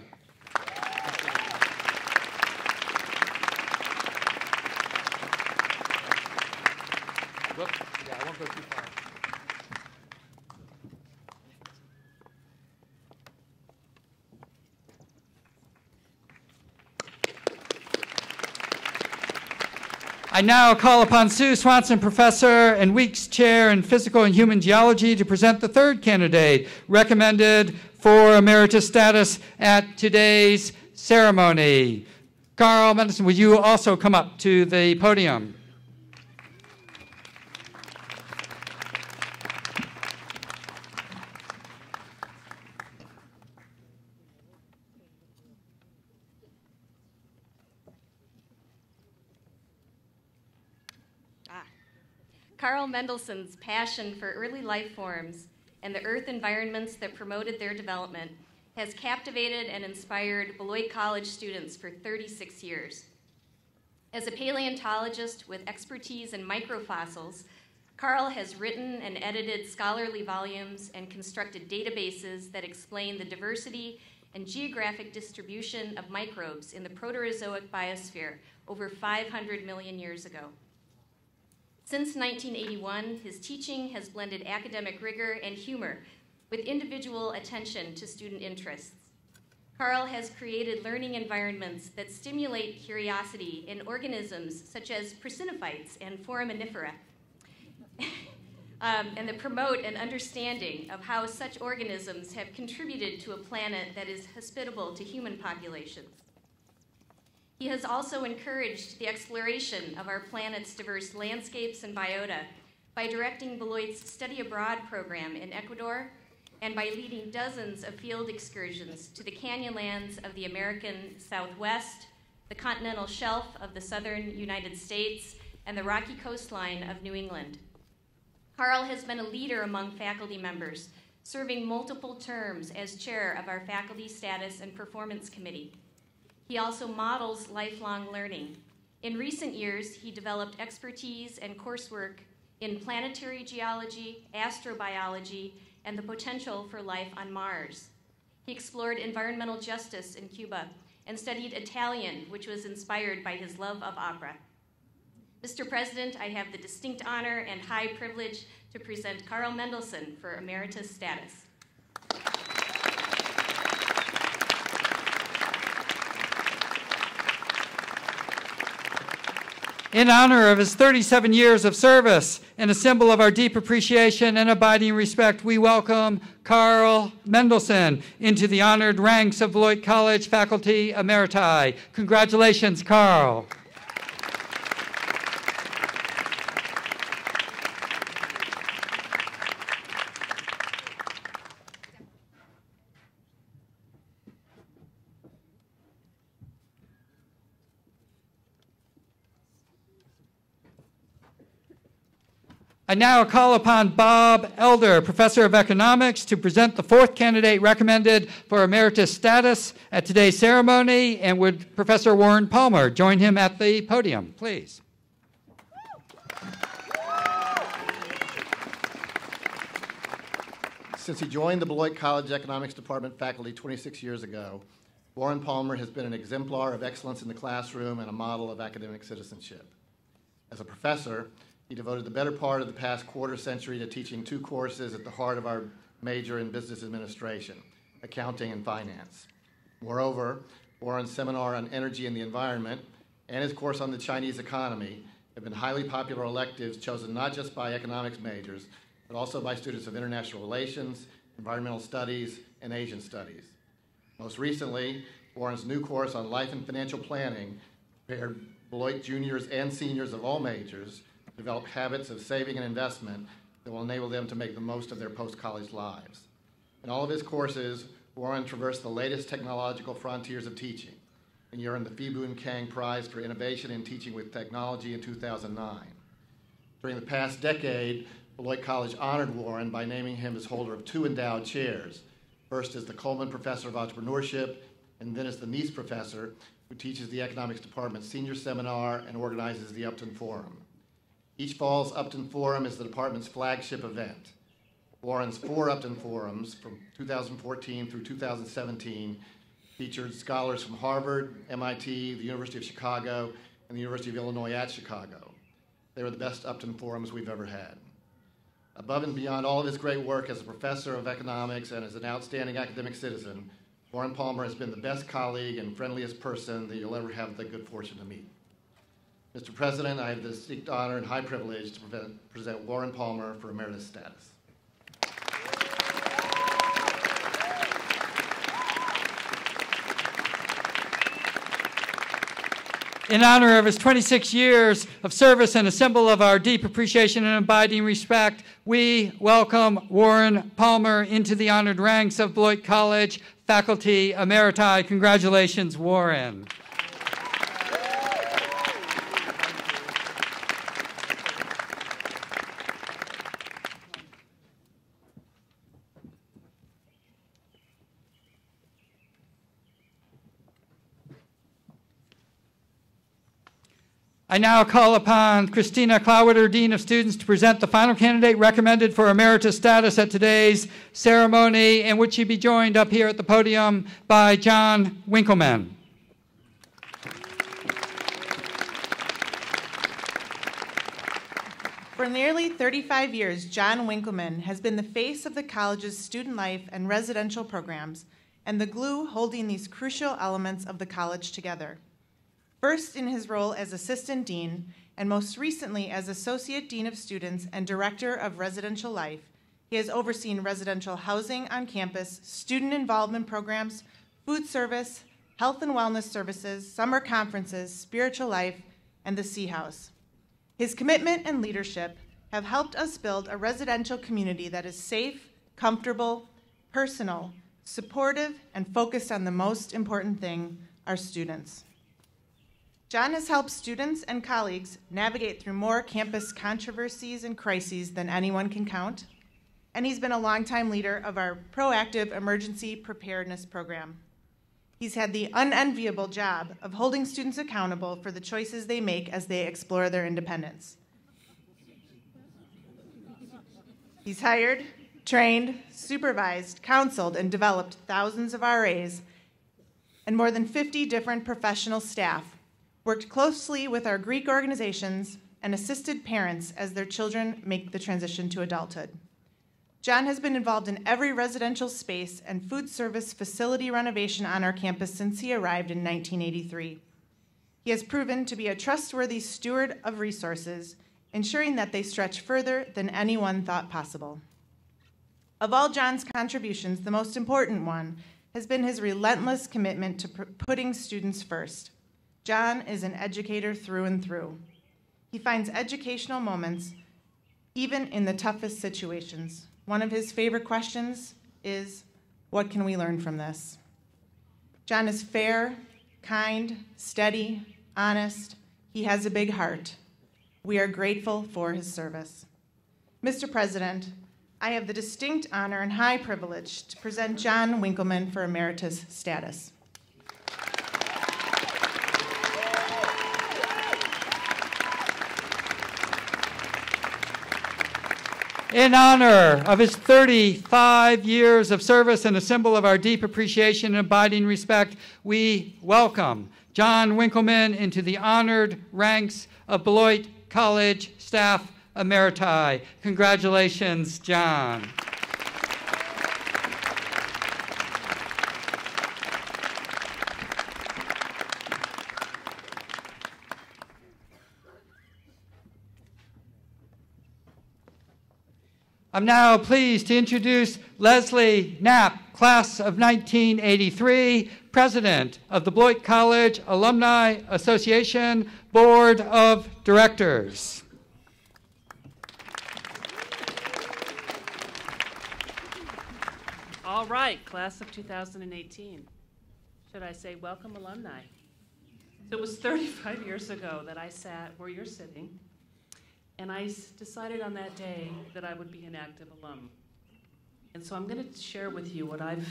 I now call upon Sue Swanson, Professor and Weeks Chair in Physical and Human Geology, to present the third candidate recommended for emeritus status at today's ceremony. Carl Mendelson, will you also come up to the podium? Carl Mendelssohn's passion for early life forms and the earth environments that promoted their development has captivated and inspired Beloit College students for 36 years. As a paleontologist with expertise in microfossils, Carl has written and edited scholarly volumes and constructed databases that explain the diversity and geographic distribution of microbes in the Proterozoic biosphere over 500 million years ago. Since 1981, his teaching has blended academic rigor and humor with individual attention to student interests. Carl has created learning environments that stimulate curiosity in organisms such as prasinophytes and foraminifera, and that promote an understanding of how such organisms have contributed to a planet that is hospitable to human populations. He has also encouraged the exploration of our planet's diverse landscapes and biota by directing Beloit's Study Abroad program in Ecuador and by leading dozens of field excursions to the canyonlands of the American Southwest, the continental shelf of the southern United States, and the rocky coastline of New England. Carl has been a leader among faculty members, serving multiple terms as chair of our Faculty Status and Performance Committee. He also models lifelong learning. In recent years, he developed expertise and coursework in planetary geology, astrobiology, and the potential for life on Mars. He explored environmental justice in Cuba and studied Italian, which was inspired by his love of opera. Mr. President, I have the distinct honor and high privilege to present Carl Mendelssohn for emeritus status. In honor of his 37 years of service and a symbol of our deep appreciation and abiding respect, we welcome Carl Mendelssohn into the honored ranks of Beloit College Faculty Emeriti. Congratulations, Carl. I now call upon Bob Elder, Professor of Economics, to present the fourth candidate recommended for emeritus status at today's ceremony, and would Professor Warren Palmer join him at the podium, please. Since he joined the Beloit College Economics Department faculty 26 years ago, Warren Palmer has been an exemplar of excellence in the classroom and a model of academic citizenship. As a professor, he devoted the better part of the past quarter century to teaching two courses at the heart of our major in business administration, accounting and finance. Moreover, Warren's seminar on energy and the environment and his course on the Chinese economy have been highly popular electives chosen not just by economics majors, but also by students of international relations, environmental studies, and Asian studies. Most recently, Warren's new course on life and financial planning prepared Beloit juniors and seniors of all majors to develop habits of saving and investment that will enable them to make the most of their post-college lives. In all of his courses, Warren traversed the latest technological frontiers of teaching, and he earned the Phi Boon Kang Prize for Innovation in Teaching with Technology in 2009. During the past decade, Beloit College honored Warren by naming him as holder of two endowed chairs, first as the Coleman Professor of Entrepreneurship, and then as the Niece Professor, who teaches the Economics Department's senior seminar and organizes the Upton Forum. Each fall's Upton Forum is the department's flagship event. Warren's 4 Upton Forums from 2014 through 2017 featured scholars from Harvard, MIT, the University of Chicago, and the University of Illinois at Chicago. They were the best Upton Forums we've ever had. Above and beyond all of his great work as a professor of economics and as an outstanding academic citizen, Warren Palmer has been the best colleague and friendliest person that you'll ever have the good fortune to meet. Mr. President, I have the distinct honor and high privilege to present Warren Palmer for emeritus status. In honor of his 26 years of service and a symbol of our deep appreciation and abiding respect, we welcome Warren Palmer into the honored ranks of Beloit College Faculty Emeriti. Congratulations, Warren. I now call upon Christina Clowder, Dean of Students, to present the final candidate recommended for emeritus status at today's ceremony, in which she'll be joined up here at the podium by John Winkleman. For nearly 35 years, John Winkleman has been the face of the college's student life and residential programs, and the glue holding these crucial elements of the college together. First in his role as Assistant Dean, and most recently as Associate Dean of Students and Director of Residential Life, he has overseen residential housing on campus, student involvement programs, food service, health and wellness services, summer conferences, spiritual life, and the Sea House. His commitment and leadership have helped us build a residential community that is safe, comfortable, personal, supportive, and focused on the most important thing, our students. John has helped students and colleagues navigate through more campus controversies and crises than anyone can count, and he's been a longtime leader of our proactive emergency preparedness program. He's had the unenviable job of holding students accountable for the choices they make as they explore their independence. He's hired, trained, supervised, counseled, and developed thousands of RAs and more than 50 different professional staff, worked closely with our Greek organizations, and assisted parents as their children make the transition to adulthood. John has been involved in every residential space and food service facility renovation on our campus since he arrived in 1983. He has proven to be a trustworthy steward of resources, ensuring that they stretch further than anyone thought possible. Of all John's contributions, the most important one has been his relentless commitment to putting students first. John is an educator through and through. He finds educational moments even in the toughest situations. One of his favorite questions is, what can we learn from this? John is fair, kind, steady, honest. He has a big heart. We are grateful for his service. Mr. President, I have the distinct honor and high privilege to present John Winkleman for emeritus status. In honor of his 35 years of service and a symbol of our deep appreciation and abiding respect, we welcome John Winkleman into the honored ranks of Beloit College Staff Emeriti. Congratulations, John. I'm now pleased to introduce Leslie Knapp, class of 1983, president of the Beloit College Alumni Association Board of Directors. All right, class of 2018. Should I say welcome alumni? So it was 35 years ago that I sat where you're sitting, and I decided on that day that I would be an active alum. And so I'm going to share with you what I've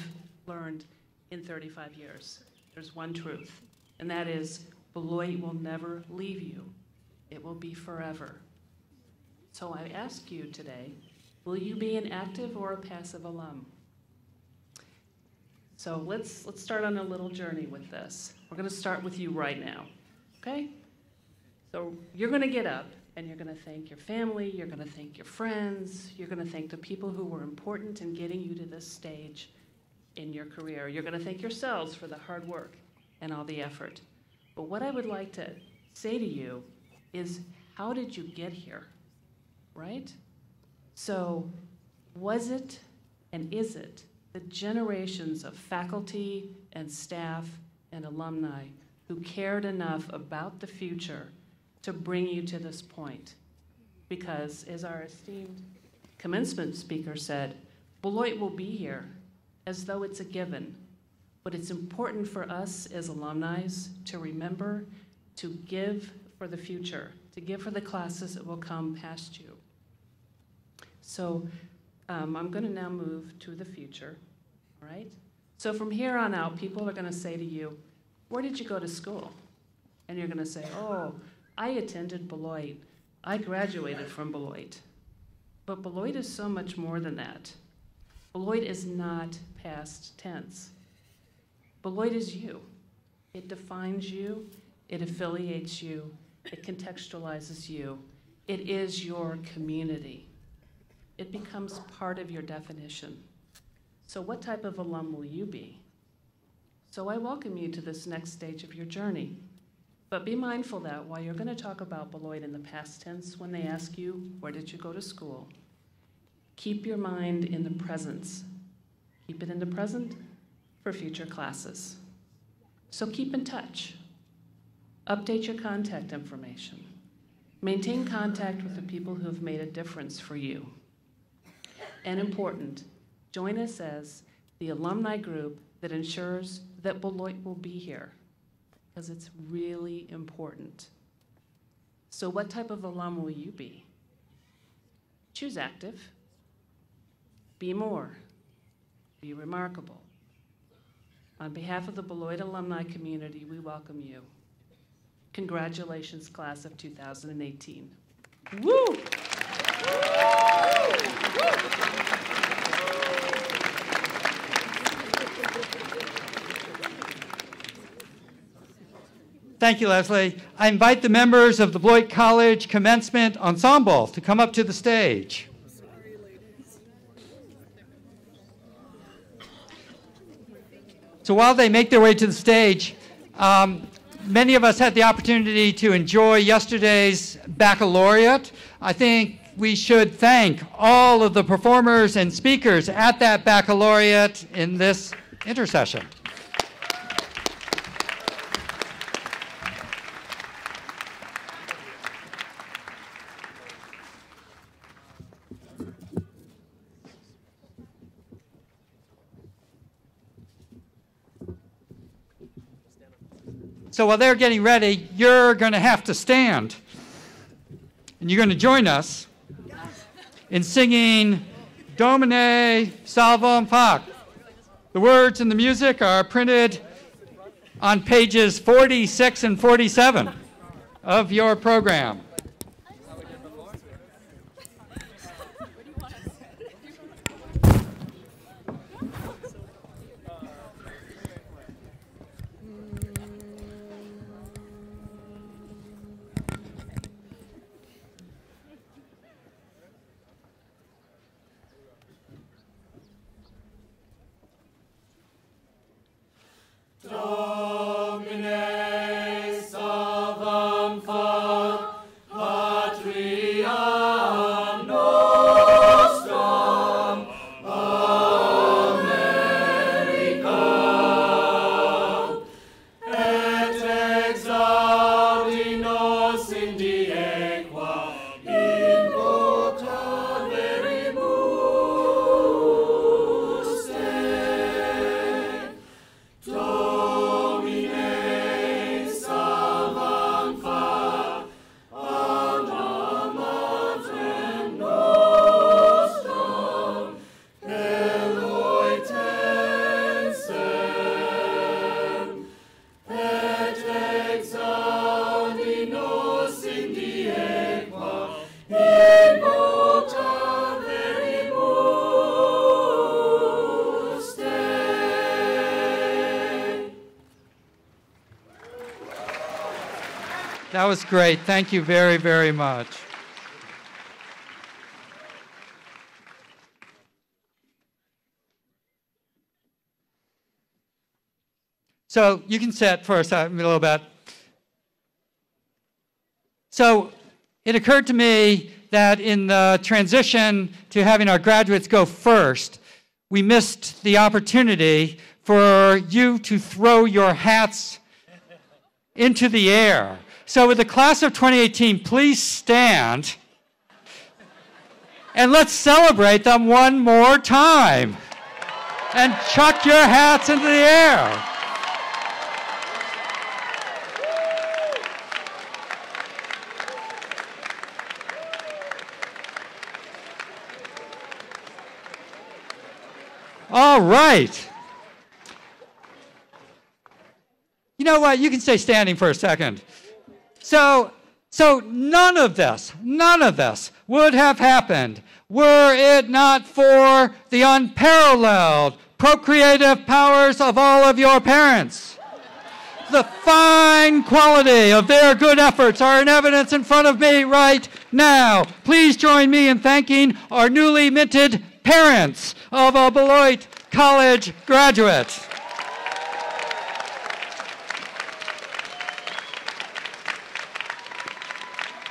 learned in 35 years. There's one truth, and that is Beloit will never leave you. It will be forever. So I ask you today, will you be an active or a passive alum? So let's start on a little journey with this. We're going to start with you right now, okay? So you're going to get up, and you're going to thank your family, you're going to thank your friends, you're going to thank the people who were important in getting you to this stage in your career. You're going to thank yourselves for the hard work and all the effort. But what I would like to say to you is, how did you get here, right? So was it and is it the generations of faculty and staff and alumni who cared enough about the future to bring you to this point? Because, as our esteemed commencement speaker said, Beloit will be here as though it's a given. But it's important for us as alumni to remember to give for the future, to give for the classes that will come past you. So I'm going to now move to the future, all right? So from here on out, people are going to say to you, where did you go to school? And you're going to say, oh, I attended Beloit. I graduated from Beloit. But Beloit is so much more than that. Beloit is not past tense. Beloit is you. It defines you, it affiliates you, it contextualizes you. It is your community. It becomes part of your definition. So what type of alum will you be? So I welcome you to this next stage of your journey. But be mindful that while you're going to talk about Beloit in the past tense, when they ask you, where did you go to school? Keep your mind in the presence. Keep it in the present for future classes. So keep in touch. Update your contact information. Maintain contact with the people who have made a difference for you. And important, join us as the alumni group that ensures that Beloit will be here, because it's really important. So what type of alum will you be? Choose active. Be more. Be remarkable. On behalf of the Beloit alumni community, we welcome you. Congratulations, class of 2018. Woo! Thank you, Leslie. I invite the members of the Beloit College Commencement Ensemble to come up to the stage. So while they make their way to the stage, many of us had the opportunity to enjoy yesterday's baccalaureate. I think we should thank all of the performers and speakers at that baccalaureate in this intercession. So while they're getting ready, you're going to have to stand. And you're going to join us in singing Domine Salvum Fac. The words and the music are printed on pages 46 and 47 of your program. Domine salvum fac, That was great. Thank you very, very much. So you can sit for a little bit. So it occurred to me that in the transition to having our graduates go first, we missed the opportunity for you to throw your hats into the air. So with the class of 2018, please stand and let's celebrate them one more time. And chuck your hats into the air. All right. You know what? You can stay standing for a second. So none of this would have happened were it not for the unparalleled procreative powers of all of your parents. The fine quality of their good efforts are in evidence in front of me right now. Please join me in thanking our newly minted parents of a Beloit College graduate.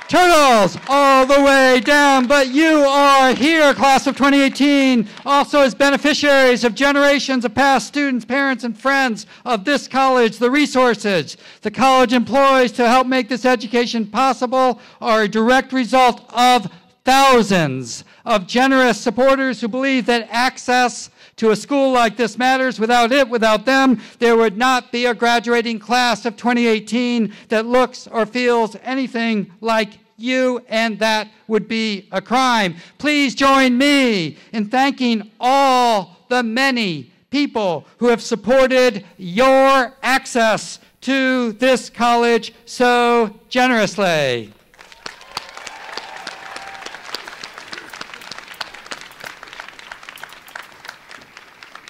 Turtles all the way down, but you are here, class of 2018, also as beneficiaries of generations of past students, parents, and friends of this college. The resources the college employs to help make this education possible are a direct result of thousands of generous supporters who believe that access to a school like this matters. Without them, there would not be a graduating class of 2018 that looks or feels anything like you, and that would be a crime. Please join me in thanking all the many people who have supported your access to this college so generously.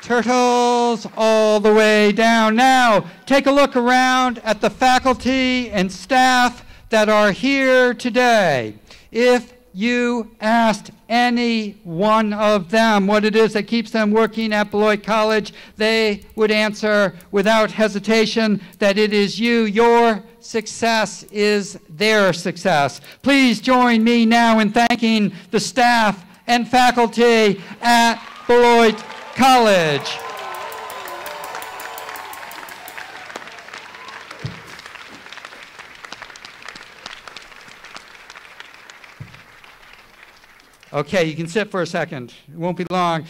Turtles all the way down. Now, take a look around at the faculty and staff that are here today. If you asked any one of them what it is that keeps them working at Beloit College, they would answer without hesitation that it is you. Your success is their success. Please join me now in thanking the staff and faculty at Beloit College. Okay, you can sit for a second. It won't be long.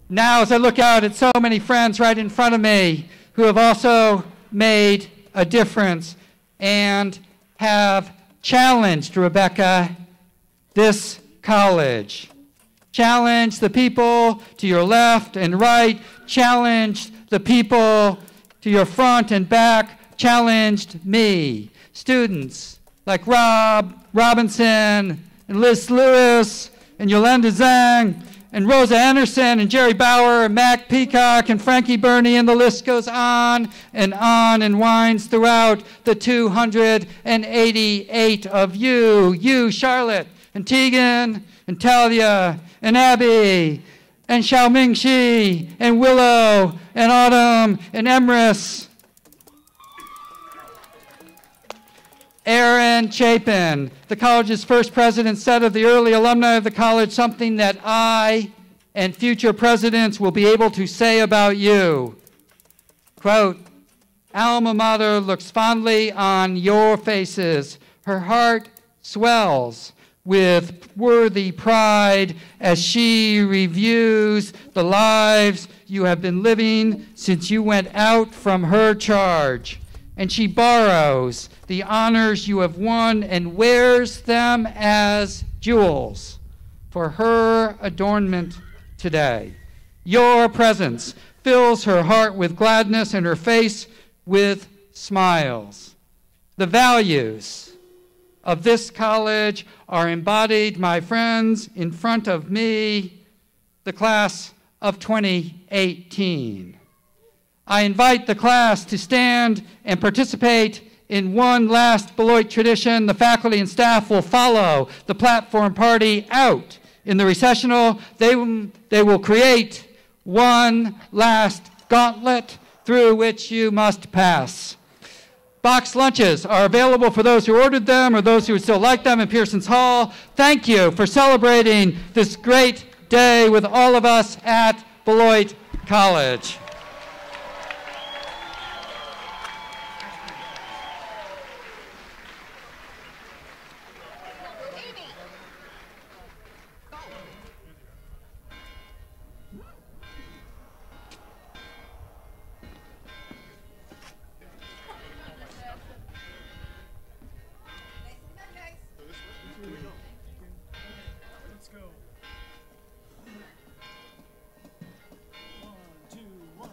Now, as I look out at so many friends right in front of me who have also made a difference and have challenged, Rebecca, this college. Challenged the people to your left and right. Challenged the people to your front and back. Challenged me. Students like Rob Robinson and Liz Lewis and Yolanda Zhang and Rosa Anderson and Jerry Bauer and Mac Peacock and Frankie Burney, and the list goes on and winds throughout the 288 of you, Charlotte and Tegan and Talia and Abby and Xiaoming Shi and Willow and Autumn and Emrys. Aaron Chapin, the college's first president, said of the early alumni of the college something that I and future presidents will be able to say about you. Quote, "Alma Mater looks fondly on your faces. Her heart swells with worthy pride as she reviews the lives you have been living since you went out from her charge. And she borrows the honors you have won and wears them as jewels for her adornment today. Your presence fills her heart with gladness and her face with smiles. The values of this college are embodied, my friends, in front of me, the class of 2018. I invite the class to stand and participate In one last Beloit tradition, the faculty and staff will follow the platform party out. In the recessional, they will create one last gauntlet through which you must pass. Boxed lunches are available for those who ordered them or those who would still like them in Pearson's Hall. Thank you for celebrating this great day with all of us at Beloit College. Let's go. 1, 2, 1.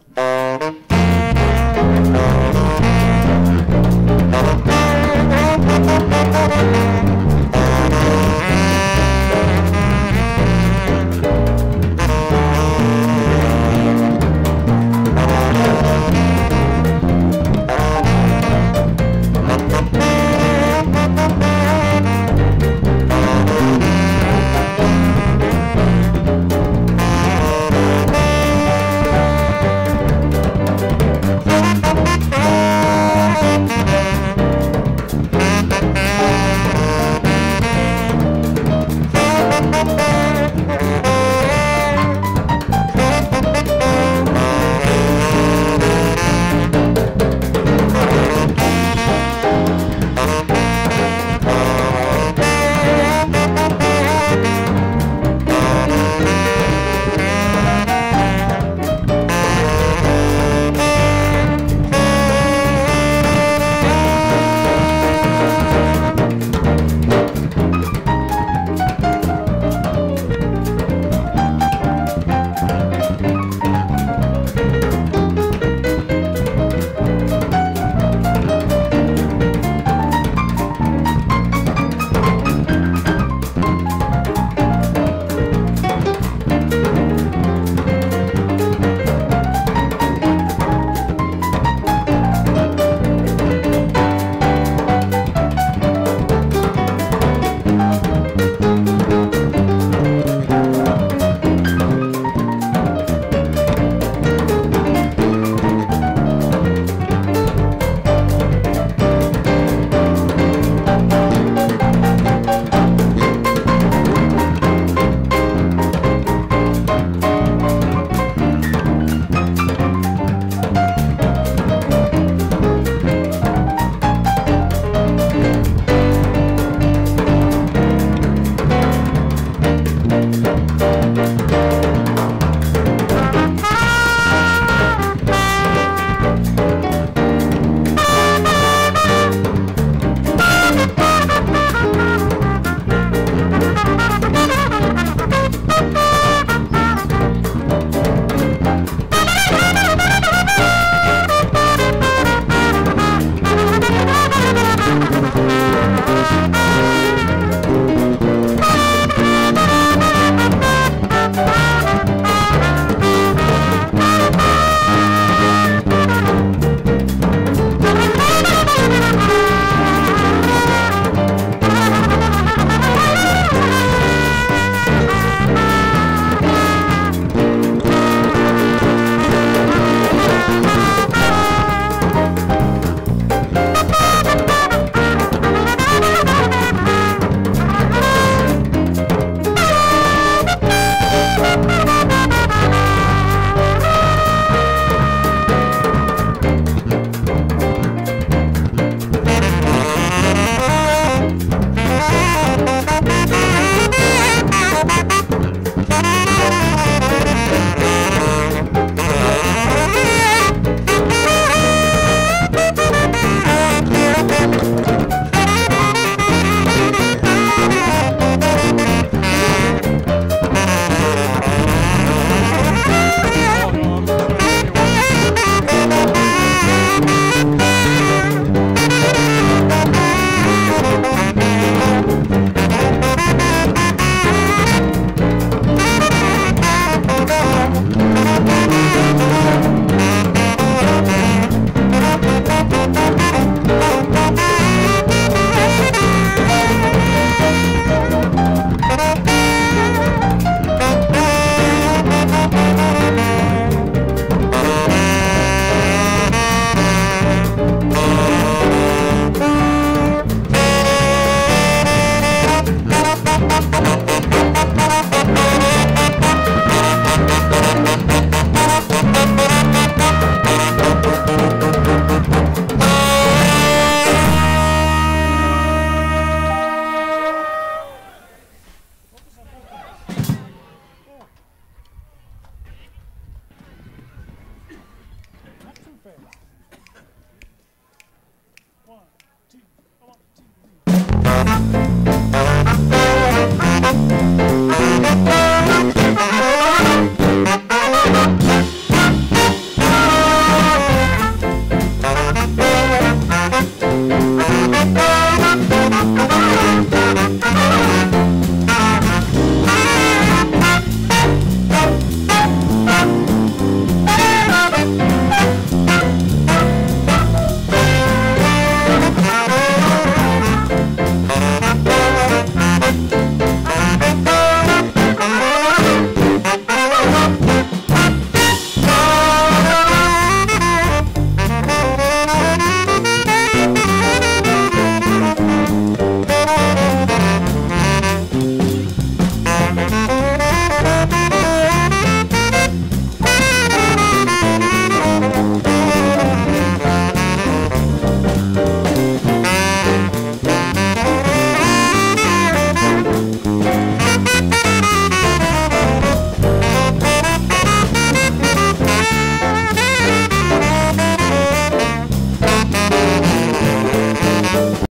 Thank you.